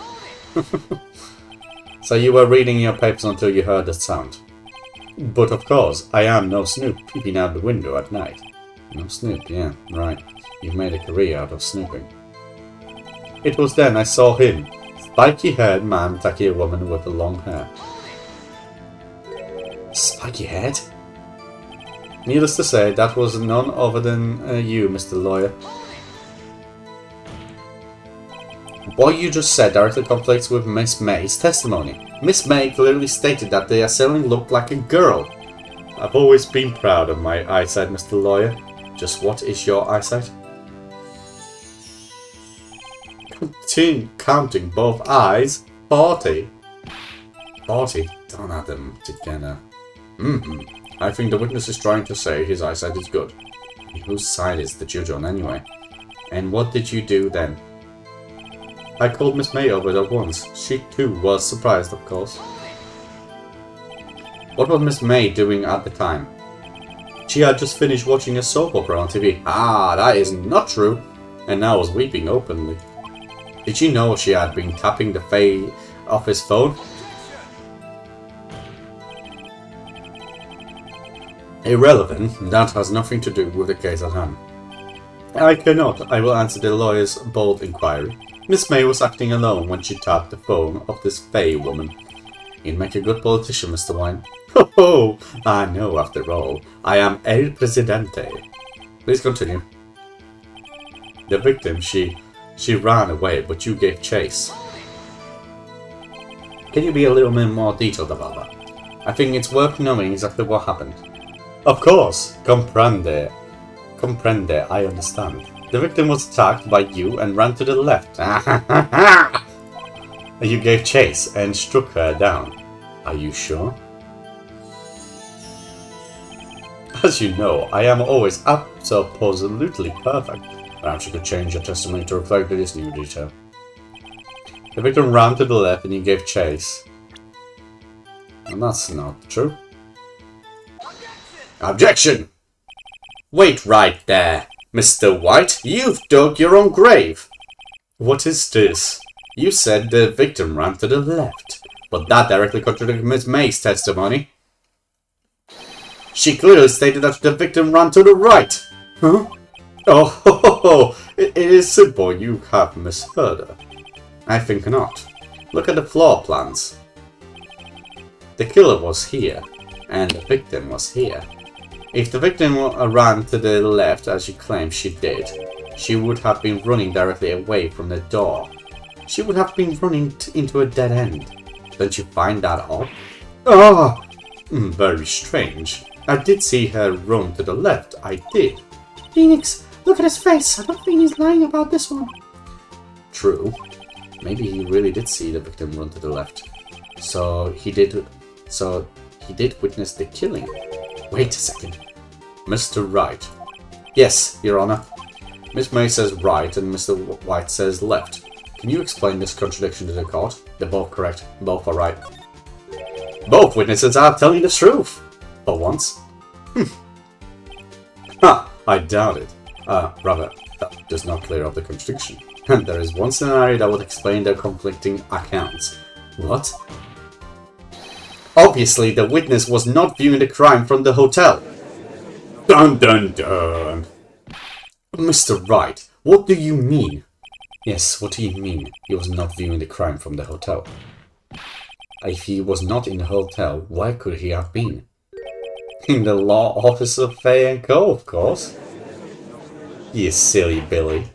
So you were reading your papers until you heard that sound. But of course, I am no snoop peeping out the window at night. No snoop, yeah, right. You've made a career out of snooping. It was then I saw him. Spiky-haired man attacking a woman with the long hair. Spiky-haired? Needless to say, that was none other than you, Mr. Lawyer. What you just said directly conflicts with Miss May's testimony. Miss May clearly stated that the assailant looked like a girl. I've always been proud of my eyesight, Mr. Lawyer. Just what is your eyesight? Counting both eyes. 40. 40? Don't add them together. I think the witness is trying to say his eyesight is good. Whose side is the judge on anyway? And what did you do then? I called Miss May over at once. She too was surprised, of course. What was Miss May doing at the time? She had just finished watching a soap opera on TV. Ah, that is not true. And now was weeping openly. Did she know she had been tapping the Fae office phone? Irrelevant. That has nothing to do with the case at hand. I cannot. I will answer the lawyer's bold inquiry. Miss May was acting alone when she tapped the phone of this Fae woman. You'd make a good politician, Mr. Wine. Ho! I know, after all. I am El Presidente. Please continue. The victim, she ran away, but you gave chase. Can you be a little bit more detailed about that? I think it's worth knowing exactly what happened. Of course! Comprende. Comprende, I understand. The victim was attacked by you and ran to the left. You gave chase and struck her down. Are you sure? As you know, I am always absolutely perfect. Perhaps you could change your testimony to reflect this new detail. The victim ran to the left and you gave chase. And that's not true. Objection! Wait right there, Mr. White. You've dug your own grave. What is this? You said the victim ran to the left, but that directly contradicts Miss May's testimony. She clearly stated that the victim ran to the right. Huh? Oh, it is simple. You have misheard her. I think not. Look at the floor plans. The killer was here, and the victim was here. If the victim ran to the left, as you claim she did, she would have been running directly away from the door. She would have been running into a dead end. Don't you find that odd? Ah! Very strange. I did see her run to the left, I did. Phoenix, look at his face. I don't think he's lying about this one. True. Maybe he really did see the victim run to the left. So he did witness the killing. Wait a second. Mr. Wright. Yes, Your Honor. Miss May says right and Mr. White says left. Can you explain this contradiction to the court? They're both correct. Both are right. Both witnesses are telling the truth. For once. Ha! I doubt it. Rather, that does not clear up the contradiction. And there is one scenario that would explain their conflicting accounts. What? Obviously, the witness was not viewing the crime from the hotel. Dun dun dun. Mr. Wright, what do you mean? Yes, what do you mean? He was not viewing the crime from the hotel. If he was not in the hotel, where could he have been? In the law office of Faye & Co., of course. You silly Billy.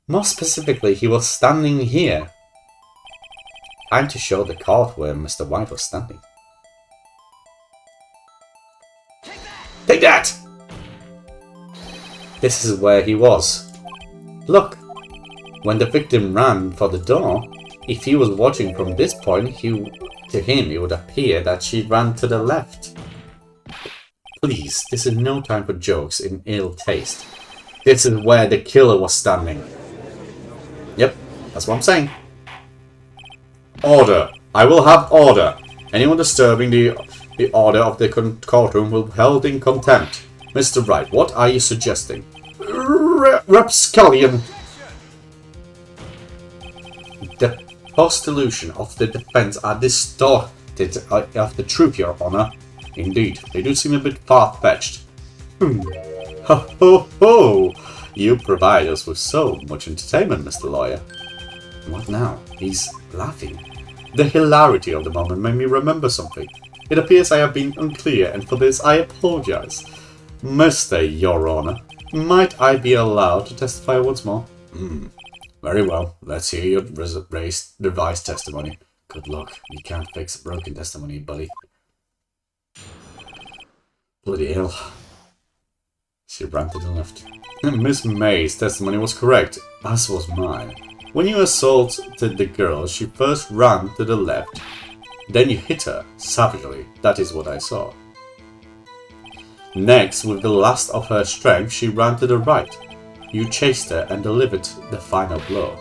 More specifically, he was standing here. I'm to show the court where Mr. White was standing. Take that! This is where he was. Look, when the victim ran for the door, if he was watching from this point, to him it would appear that she ran to the left. Please, this is no time for jokes in ill taste. This is where the killer was standing. Yep, that's what I'm saying. Order. I will have order. Anyone disturbing the order of the courtroom will be held in contempt. Mr. Wright, what are you suggesting? Rapscallion. Post-illusion of the defense are distorted of the truth, Your Honor. Indeed, they do seem a bit far-fetched. Ho ho ho! You provide us with so much entertainment, Mr. Lawyer. What now? He's laughing. The hilarity of the moment made me remember something. It appears I have been unclear, and for this I apologize. Mr. Your Honor, might I be allowed to testify once more? Very well. Let's hear your revised testimony. Good luck. You can't fix a broken testimony, buddy. Bloody hell. She ran to the left. Miss May's testimony was correct, as was mine. When you assaulted the girl, she first ran to the left. Then you hit her, savagely. That is what I saw. Next, with the last of her strength, she ran to the right. You chased her and delivered the final blow.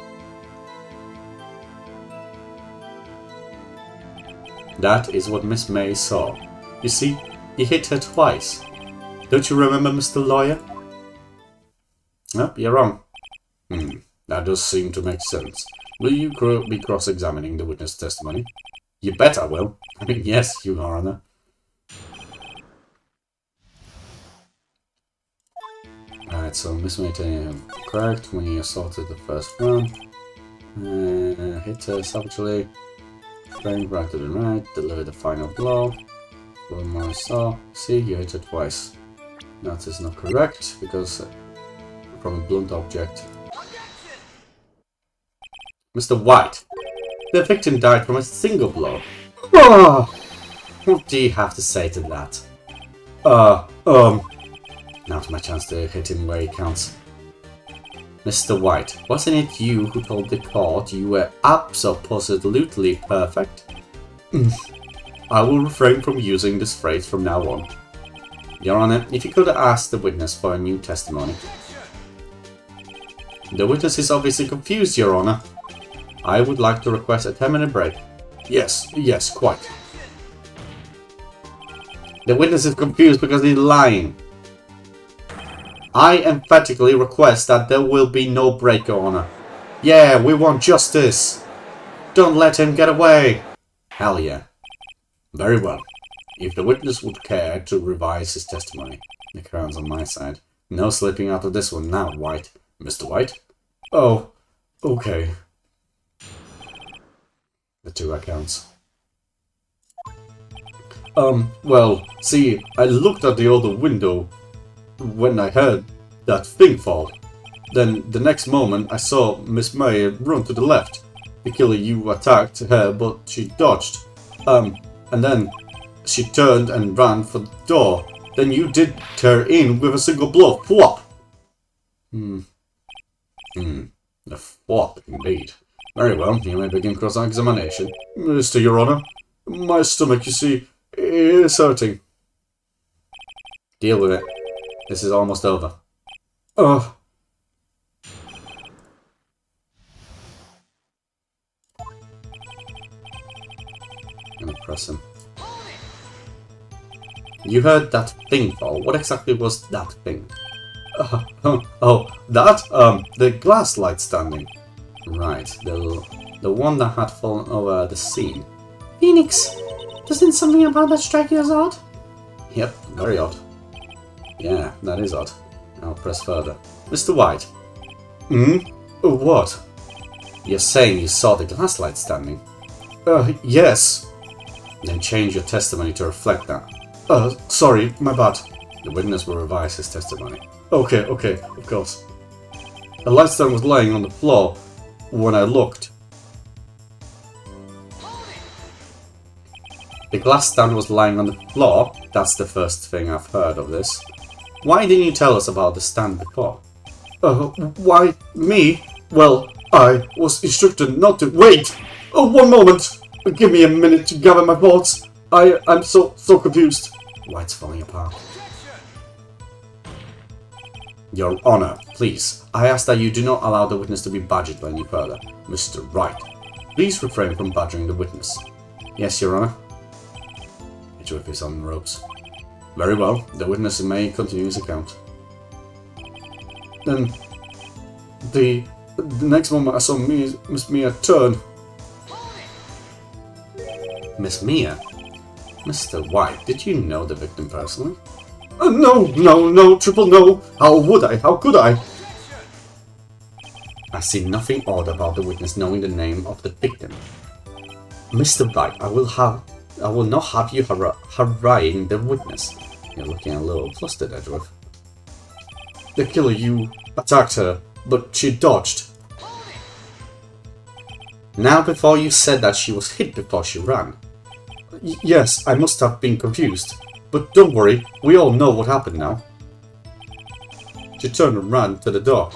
That is what Miss May saw. You see, you hit her twice. Don't you remember, Mr. Lawyer? Nope, you're wrong. That does seem to make sense. Will you be cross-examining the witness testimony? You bet I will. I mean, yes, Your Honor. Alright, so Miss May correct when he assaulted the first one. Hit her savagely. Sprang right to the right, delivered the final blow. One more I saw. See, you hit her twice. That is not correct, because from a blunt object. Mr. White, the victim died from a single blow. Oh, what do you have to say to that? Now's my chance to hit him where he counts. Mr. White, wasn't it you who told the court you were absolutely perfect? I will refrain from using this phrase from now on. Your Honor, if you could ask the witness for a new testimony. The witness is obviously confused, Your Honor. I would like to request a 10-minute break. Yes, quite. The witness is confused because he's lying. I emphatically request that there will be no break, Your Honor. Yeah, we want justice. Don't let him get away. Hell yeah. Very well. If the witness would care to revise his testimony, the crown's on my side. No slipping out of this one now, White. Mr. White? Oh, okay. The two accounts. Well, see, I looked at the other window when I heard that thing fall. Then, the next moment, I saw Miss May run to the left. The killer you attacked her, but she dodged. And then she turned and ran for the door. Then you did her in with a single blow. Flop! A flop, indeed. Very well, you may begin cross-examination. Mr. Your Honor, my stomach, you see, is hurting. Deal with it. This is almost over. I'm gonna press him. You heard that thing fall. What exactly was that thing? The glass light standing. Right, the one that had fallen over the scene. Phoenix, doesn't something about that strike you as odd? Yep, very odd. Yeah, that is odd. I'll press further. Mr. White. What? You're saying you saw the glass light standing? Yes. Then change your testimony to reflect that. Sorry, my bad. The witness will revise his testimony. Okay, of course. The light stand was lying on the floor when I looked. The glass stand was lying on the floor. That's the first thing I've heard of this. Why didn't you tell us about the stand before? Why me? Well, I was instructed not to. Wait! Oh, one moment! Give me a minute to gather my thoughts. I'm so confused. White's falling apart. Your Honor, please, I ask that you do not allow the witness to be badgered any further. Mr. Wright, please refrain from badgering the witness. Yes, Your Honor. Hitch with his on ropes. Very well, the witness may continue his account. Then, the next moment I saw Miss Mia turn. Miss Mia? Mr. White, did you know the victim personally? No, triple no! How would I? How could I? I see nothing odd about the witness knowing the name of the victim. Mr. Wright, I will not have you haranguing the witness. You're looking a little flustered, Edgeworth. The killer, you attacked her, but she dodged. Now before you said that she was hit before she ran. Yes, I must have been confused. But don't worry, we all know what happened now. She turned and ran to the door.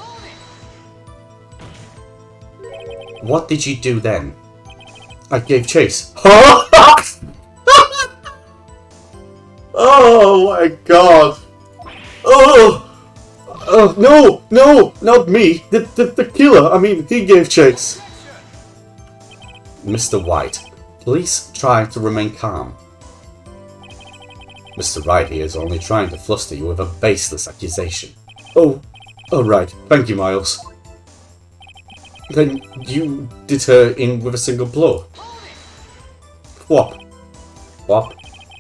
What did you do then? I gave chase. Oh my god! No, not me. The killer. I mean, he gave chase. Mr. White, please try to remain calm. Mr. Wright here is only trying to fluster you with a baseless accusation. Oh, right. Thank you, Miles. Then you did her in with a single blow. Whop.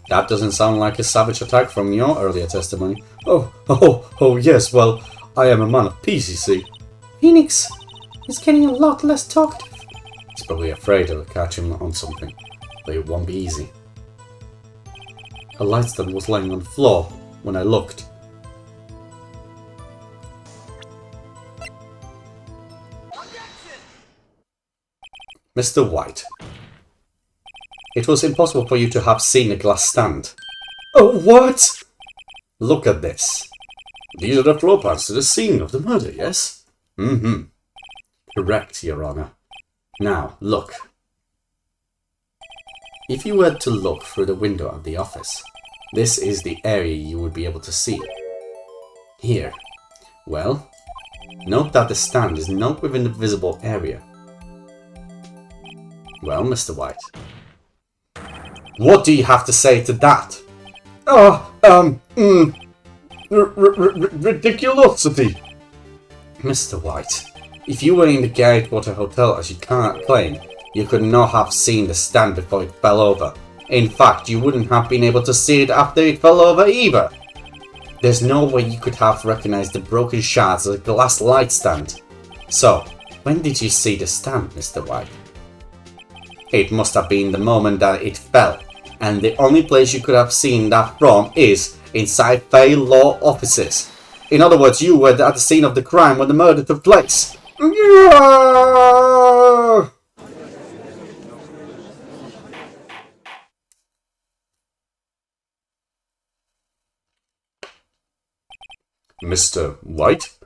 That doesn't sound like a savage attack from your earlier testimony. Oh, yes, well, I am a man of peace, you see. Phoenix is getting a lot less talkative. He's probably afraid I'll catch him on something, but it won't be easy. A light stand was laying on the floor when I looked. Mr. White, it was impossible for you to have seen a glass stand. Oh, what? Look at this. These are the floor plans to the scene of the murder, yes? Correct, Your Honor. Now, look. If you were to look through the window of the office, this is the area you would be able to see. Here. Well, note that the stand is not within the visible area. Well, Mr. White, what do you have to say to that? Ridiculosity. Mr. White, if you were in the Gatewater Hotel as you can't claim, you could not have seen the stand before it fell over. In fact, you wouldn't have been able to see it after it fell over either. There's no way you could have recognized the broken shards as a glass light stand. So, when did you see the stand, Mr. White? It must have been the moment that it fell, and the only place you could have seen that from is inside Fay Law offices. In other words, you were at the scene of the crime when the murder took place. Mr. White?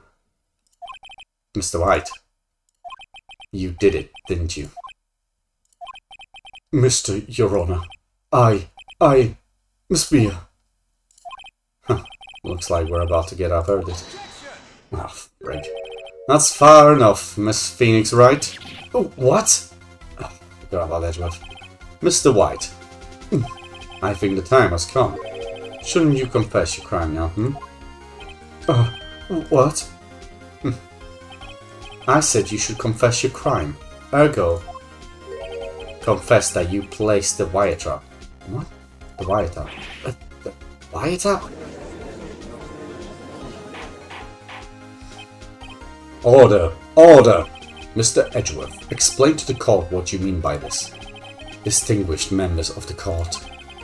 Mr. White, you did it, didn't you? Your Honor, Miss Mia. Looks like we're about to get our verdict. Break. That's far enough, Miss Phoenix Wright. Oh, what? Forgot about Edgeworth. Mr. White, I think the time has come. Shouldn't you confess your crime now, What? I said you should confess your crime. Ergo, confess that you placed the wiretap. What? The wiretap? The wiretap? Order! Order! Mr. Edgeworth, explain to the court what you mean by this. Distinguished members of the court,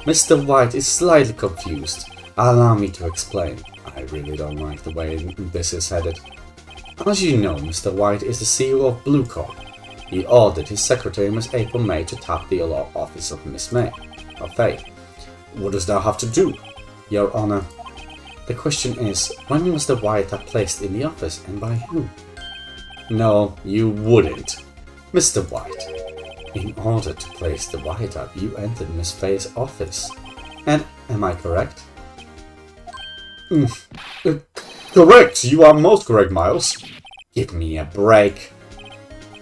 Mr. White is slightly confused. Allow me to explain. I really don't like the way this is headed. As you know, Mr. White is the CEO of Blue Corp. He ordered his secretary, Miss April May, to tap the law office of Miss May, or Faye. What does that have to do? Your Honor, the question is, when was the wiretap placed in the office and by whom? No, you wouldn't. Mr. White, in order to place the wiretap, you entered Miss Faye's office. And am I correct? Correct! You are most correct, Miles. Give me a break.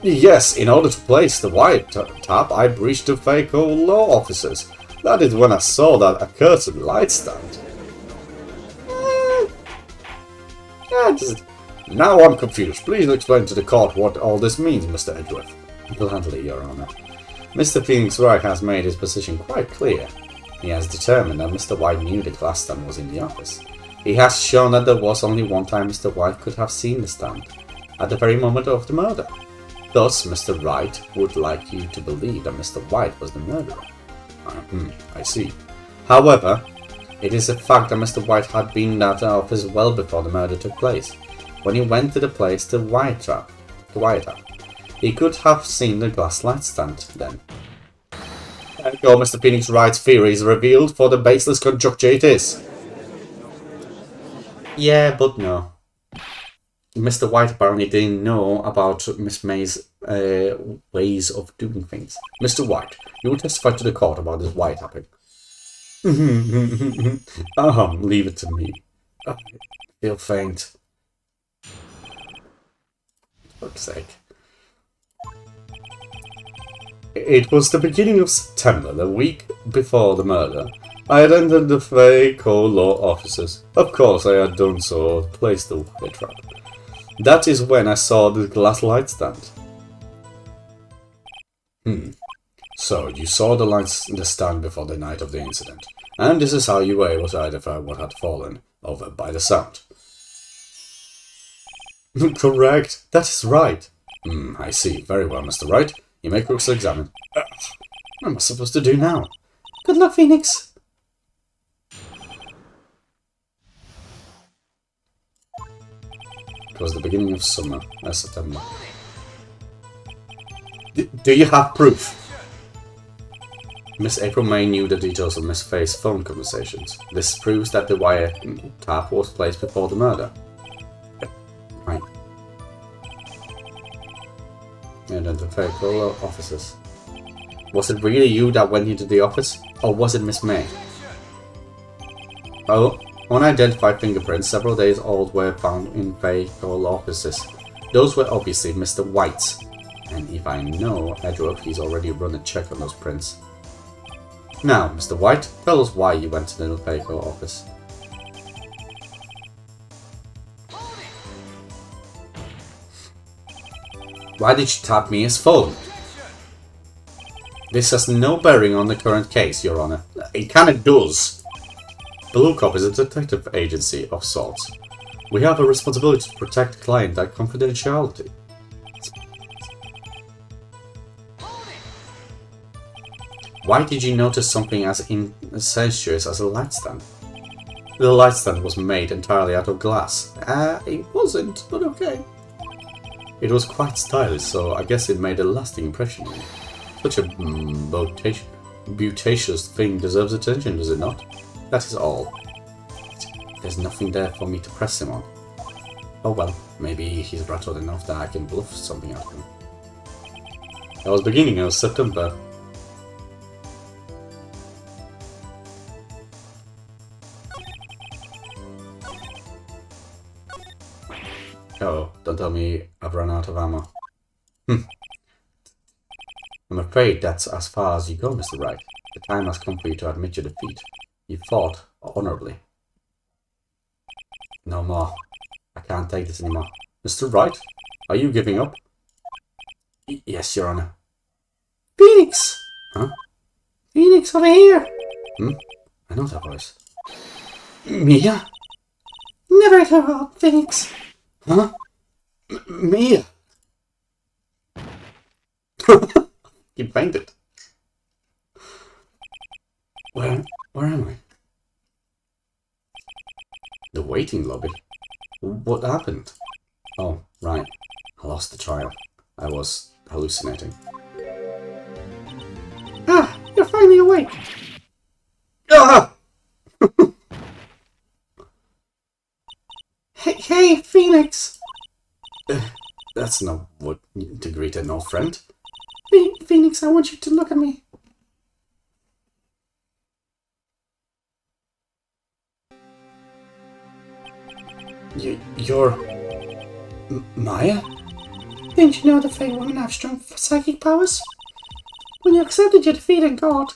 Yes, in order to place the wiretap, I breached the Fayeco law offices. That is when I saw that accursed light stand. Now I'm confused. Please explain to the court what all this means, Mr. Edgeworth. Gladly, Your Honor. Mr. Phoenix Wright has made his position quite clear. He has determined that Mr. White knew the glass stand was in the office. He has shown that there was only one time Mr. White could have seen the stand, at the very moment of the murder. Thus, Mr. Wright would like you to believe that Mr. White was the murderer. I see. However, it is a fact that Mr. White had been at the office well before the murder took place. When he went to the place to wiretap, he could have seen the glass light stand then. There you go, Mr. Phoenix Wright's theory is revealed for the baseless conjecture it is. Yeah, but no. Mr. White apparently didn't know about Miss May's ways of doing things. Mr. White, you will testify to the court about this wiretapping. Leave it to me. I feel faint. For fuck's sake. It was the beginning of September, the week before the murder. I had entered the Faco law offices. Of course I had done so, placed the wire trap. That is when I saw the glass light stand. So, you saw the stand before the night of the incident, and this is how you were able to identify what had fallen over by the sound. Correct, that is right. I see. Very well, Mr. Wright. You may quickly examine. What am I supposed to do now? Good luck, Phoenix. It was the beginning of summer, September. Do you have proof? Miss April May knew the details of Miss Faye's phone conversations. This proves that the wire tap was placed before the murder. Right. And then the Faye's offices. Was it really you that went into the office? Or was it Miss May? Oh, unidentified fingerprints several days old were found in Faye's offices. Those were obviously Mr. White's. And if I know Edgeworth, he's already run a check on those prints. Now, Mr. White, tell us why you went to the Faye's office. Why did you tap Mia's phone? This has no bearing on the current case, Your Honor. It kinda does. Blue Cop is a detective agency of sorts. We have a responsibility to protect client confidentiality. Why did you notice something as incestuous as a light stand? The light stand was made entirely out of glass. It wasn't, but okay. It was quite stylish, so I guess it made a lasting impression on me. Such a beauticious thing deserves attention, does it not? That is all. There's nothing there for me to press him on. Oh well, maybe he's rattled enough that I can bluff something out of him. That was beginning of September. Oh, don't tell me I've run out of ammo. I'm afraid that's as far as you go, Mr. Wright. The time has come for you to admit your defeat. You fought honorably. No more. I can't take this anymore. Mr. Wright, are you giving up? Yes, Your Honor. Phoenix! Huh? Phoenix, over here! I know that voice. Mia? Never let her out, Phoenix. Huh? Mia? You fainted. Where am I? The waiting lobby? What happened? Oh, right. I lost the trial. I was hallucinating. Ah, you're finally awake. Ah! Hey, Phoenix. That's not what to greet an old friend. Phoenix, I want you to look at me. You're... Maya? Didn't you know the Fae women have strong psychic powers? When you accepted your defeat in court,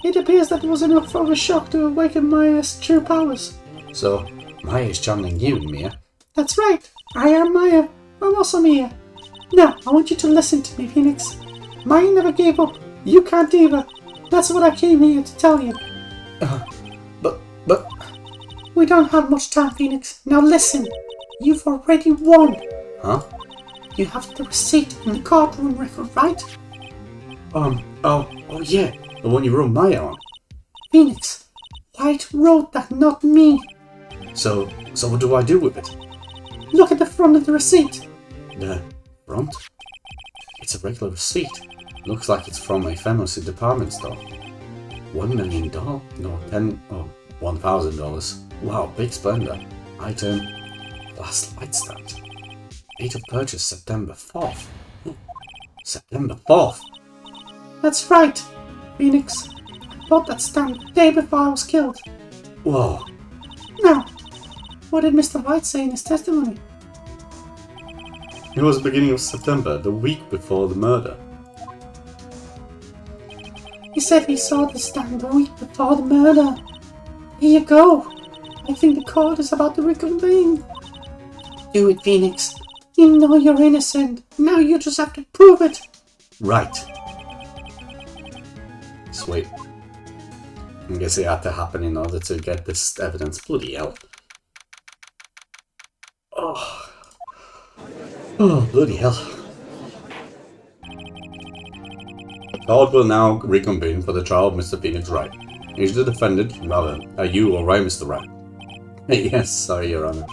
it appears that it was enough of a shock to awaken Maya's true powers. So, Maya is channeling you, Mia? That's right. I am Maya. I'm also Mia. Now, I want you to listen to me, Phoenix. Maya never gave up. You can't either. That's what I came here to tell you. But... We don't have much time, Phoenix. Now listen. You've already won. Huh? You have the receipt in the courtroom record, right? Oh yeah. The one you wrote my on. Phoenix, Wright wrote that, not me. So what do I do with it? Look at the front of the receipt. The front? It's a regular receipt. Looks like it's from a famous department store. $1 million? No, $1,000. Wow, big splendor. Item, glass light stand. Date of purchase, September 4th. September 4th? That's right, Phoenix. I bought that stand the day before I was killed. Whoa. Now, what did Mr. Wright say in his testimony? It was the beginning of September, the week before the murder. He said he saw the stand the week before the murder. Here you go. I think the court is about to reconvene. Do it, Phoenix. You know you're innocent. Now you just have to prove it. Right. Sweet. I guess it had to happen in order to get this evidence. Bloody hell. Oh, bloody hell. Court will now reconvene for the trial of Mr. Phoenix Wright. Is the defendant, rather, are you all right, Mr. Wright? Yes, sorry, Your Honor.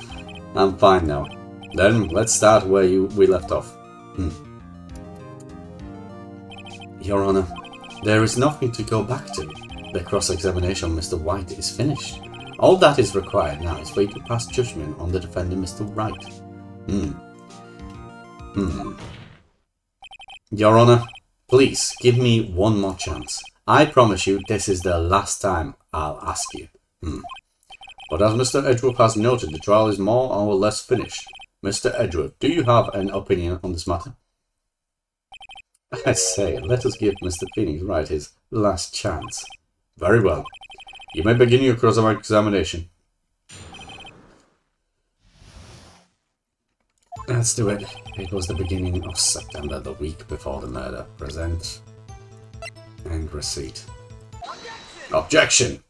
I'm fine now. Then, let's start where we left off. Your Honor, there is nothing to go back to. The cross-examination of Mr. Wright is finished. All that is required now is for you to pass judgment on the defendant, Mr. Wright. Your Honor, please give me one more chance. I promise you this is the last time I'll ask you. But as Mr. Edgeworth has noted, the trial is more or less finished. Mr. Edgeworth, do you have an opinion on this matter? I say, let us give Mr. Phoenix Wright his last chance. Very well. You may begin your cross-examination. Let's do it. It was the beginning of September, the week before the murder. Present and receipt. Objection!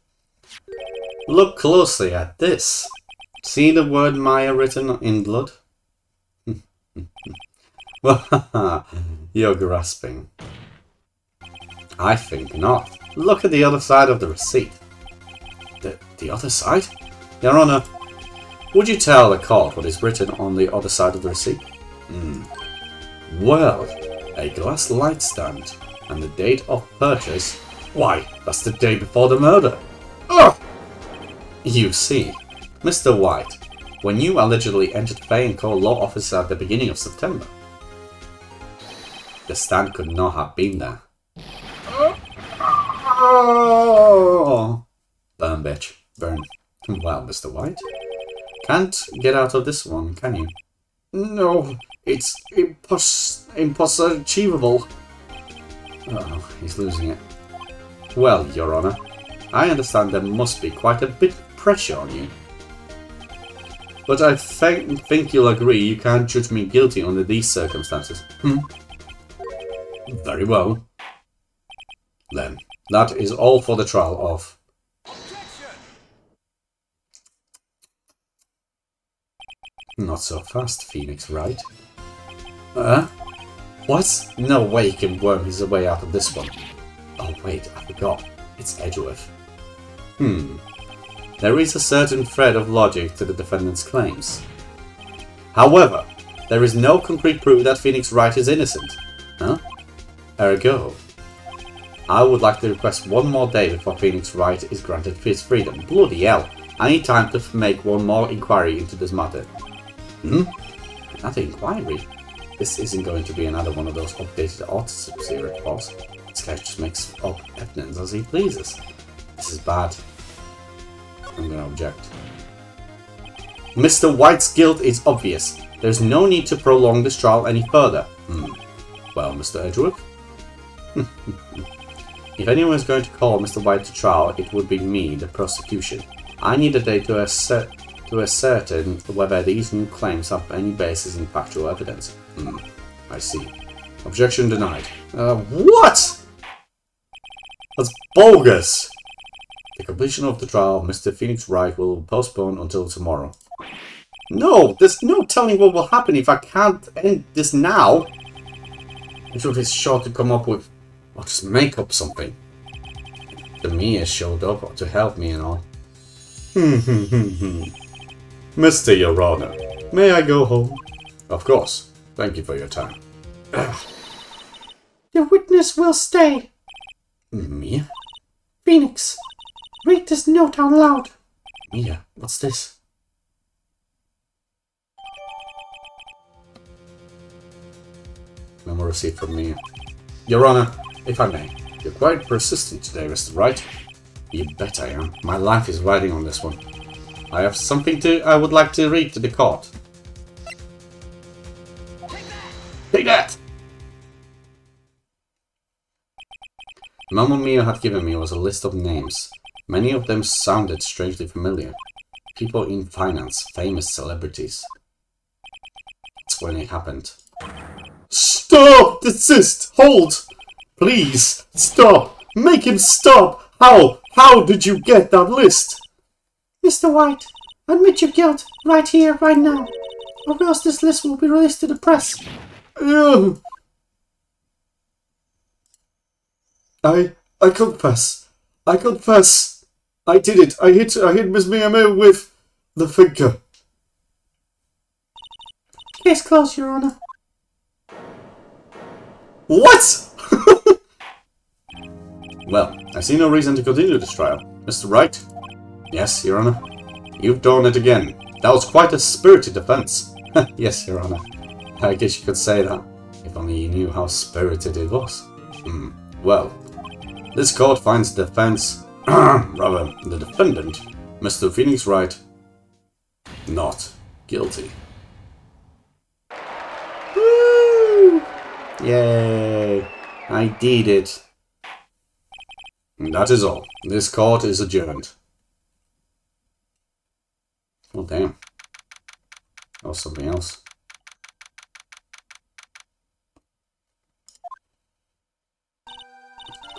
Look closely at this. See the word Maya written in blood? Well, you're grasping. I think not. Look at the other side of the receipt. The other side? Your Honor, would you tell the court what is written on the other side of the receipt? Well, a glass light stand and the date of purchase. Why, that's the day before the murder. Ugh! You see, Mr. White, when you allegedly entered Fay and called law officer at the beginning of September, the stand could not have been there. Oh! Burn, bitch. Burn. Well, Mr. White, can't get out of this one, can you? No, it's impossible. Oh, he's losing it. Well, Your Honor, I understand there must be quite a bit of pressure on you. But I think you'll agree you can't judge me guilty under these circumstances. Very well. Then, that is all for the trial of... Not so fast, Phoenix Wright. What? No way he can worm his way out of this one. Oh wait, I forgot. It's Edgeworth. There is a certain thread of logic to the defendant's claims. However, there is no concrete proof that Phoenix Wright is innocent. Ergo, I would like to request one more day before Phoenix Wright is granted his freedom. Bloody hell, I need time to make one more inquiry into this matter. Another inquiry? This isn't going to be another one of those updated autopsy reports. This guy just makes up evidence as he pleases. This is bad. I'm going to object. Mr. White's guilt is obvious. There's no need to prolong this trial any further. Well, Mr. Edgeworth? If anyone is going to call Mr. White to trial, it would be me, the prosecution. I need a day to ascertain whether these new claims have any basis in factual evidence. I see. Objection denied. What? That's bogus! The completion of the trial, Mr. Phoenix Wright will postpone until tomorrow. No, there's no telling what will happen if I can't end this now. I should be sure to come up with, or just make up something. The Mia showed up to help me and all. Mr. Your Honor, may I go home? Of course. Thank you for your time. The witness will stay. Mia? Phoenix, read this note out loud. Mia, what's this? Memo received from Mia. Your Honor, if I may, you're quite persistent today, Mr. Wright. You bet I am. My life is riding on this one. I have something I would like to read to the court. Take that! The memo Mia had given me was a list of names. Many of them sounded strangely familiar. People in finance, famous celebrities. That's when it happened. Stop! Desist! Hold! Please! Stop! Make him stop! How? How did you get that list? Mr. White, admit your guilt right here, right now, or else this list will be released to the press. I confess. I confess. I did it. I hit Miss Miyamo with the finger. Case closed, Your Honor. What? Well, I see no reason to continue this trial. Mr. Wright? Yes, Your Honor. You've done it again. That was quite a spirited defense. Yes, Your Honor. I guess you could say that. If only you knew how spirited it was. Well, this court finds the defense, rather, the defendant, Mr. Phoenix Wright, not guilty. Woo! Yay! I did it. And that is all. This court is adjourned. Oh, damn. That was something else.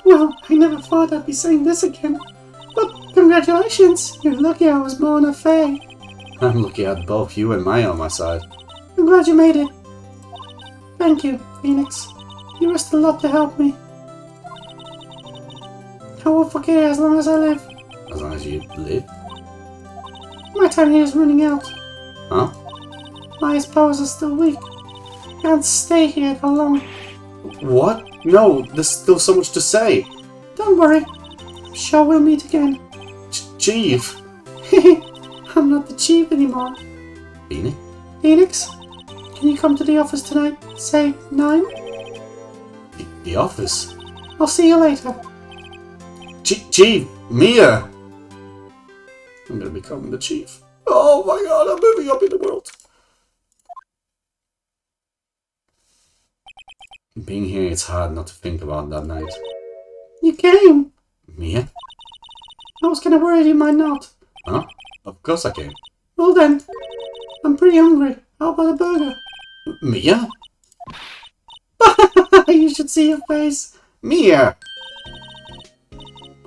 Well, I never thought I'd be saying this again. But congratulations! You're lucky I was born a fae. I'm lucky I had both you and Maya on my side. I'm glad you made it. Thank you, Phoenix. You risked a lot to help me. I won't forget as long as I live. As long as you live? My time here is running out. Huh? Maya's powers are still weak. Can't stay here that long. What? No, there's still so much to say. Don't worry. I'm sure we'll meet again. Chief! I'm not the chief anymore. Phoenix? Phoenix? Can you come to the office tonight? Say 9? The office? I'll see you later. Chief! Mia! I'm gonna become the chief. Oh my god, I'm moving up in the world. Being here, it's hard not to think about that night. You came! Mia? I was kinda worried you might not. Huh? Of course I came. Well then, I'm pretty hungry. How about a burger? Mia? You should see your face. Mia!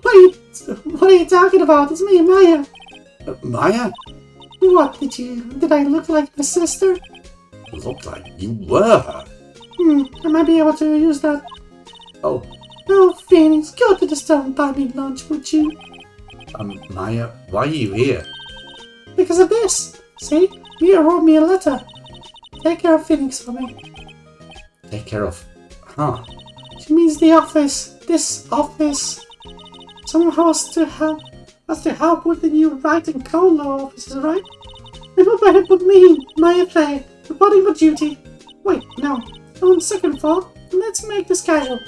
What are you talking about? It's me, Maya. Maya? What, did I look like my sister? Looked like you were her. I might be able to use that. Oh. Oh, Phoenix, go to the store and buy me lunch, would you? Maya, why are you here? Because of this. See? Mia wrote me a letter. Take care of Phoenix for me. Take care of... Huh? She means the office. This office. Someone has to help with the new Wright and Cole law offices, right? And who better put me in my affair, reporting for duty. Wait, no. On second thought, let's make this casual.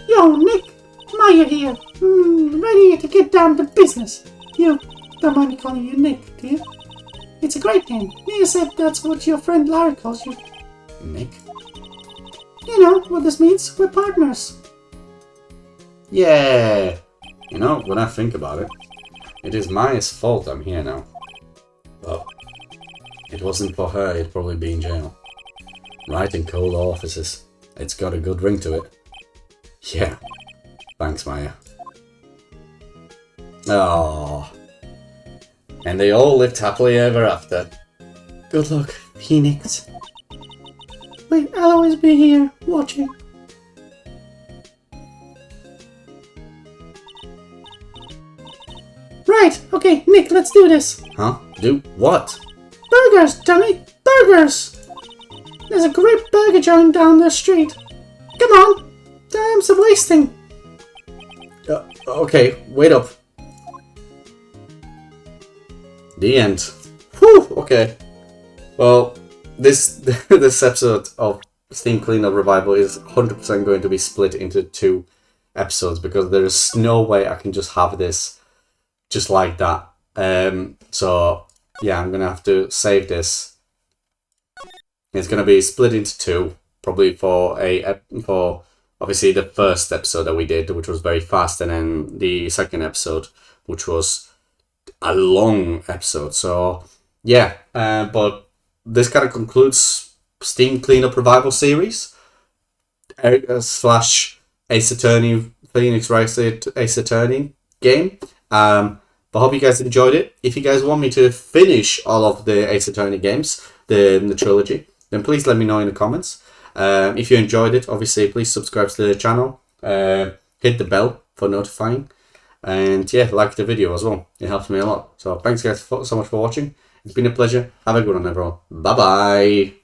Yo, Nick, Maya here. Ready to get down to business. You don't mind me calling you Nick, do you? It's a great name. Mia said that's what your friend Larry calls you. Nick? You know what this means. We're partners. Yeah. You know, when I think about it, it is Maya's fault I'm here now. Well, it wasn't for her, it'd probably be in jail. Right in cold offices. It's got a good ring to it. Yeah. Thanks, Maya. Oh. And they all lived happily ever after. Good luck, Phoenix. Wait, I'll always be here, watching. Right, okay, Nick, let's do this. Huh? Do what? Burgers, dummy! Burgers! There's a great burger joint down the street. Come on! Time's a wasting. Okay, wait up. The end. Whew, okay. Well, this this episode of Steam Cleanup Revival is 100% going to be split into 2 episodes because there is no way I can just have this just like that. So yeah, I'm gonna have to save this. It's gonna be split into 2, probably for obviously the first episode that we did, which was very fast, and then the second episode, which was a long episode. So yeah, but this kind of concludes Steam Cleanup Revival series slash Ace Attorney, Phoenix Wright Ace Attorney game. But I hope you guys enjoyed it. If you guys want me to finish all of the Ace Attorney games, the trilogy, then please let me know in the comments. If you enjoyed it, obviously, please subscribe to the channel. Hit the bell for notifying. And yeah, like the video as well. It helps me a lot. So thanks guys so much for watching. It's been a pleasure. Have a good one, everyone. Bye-bye.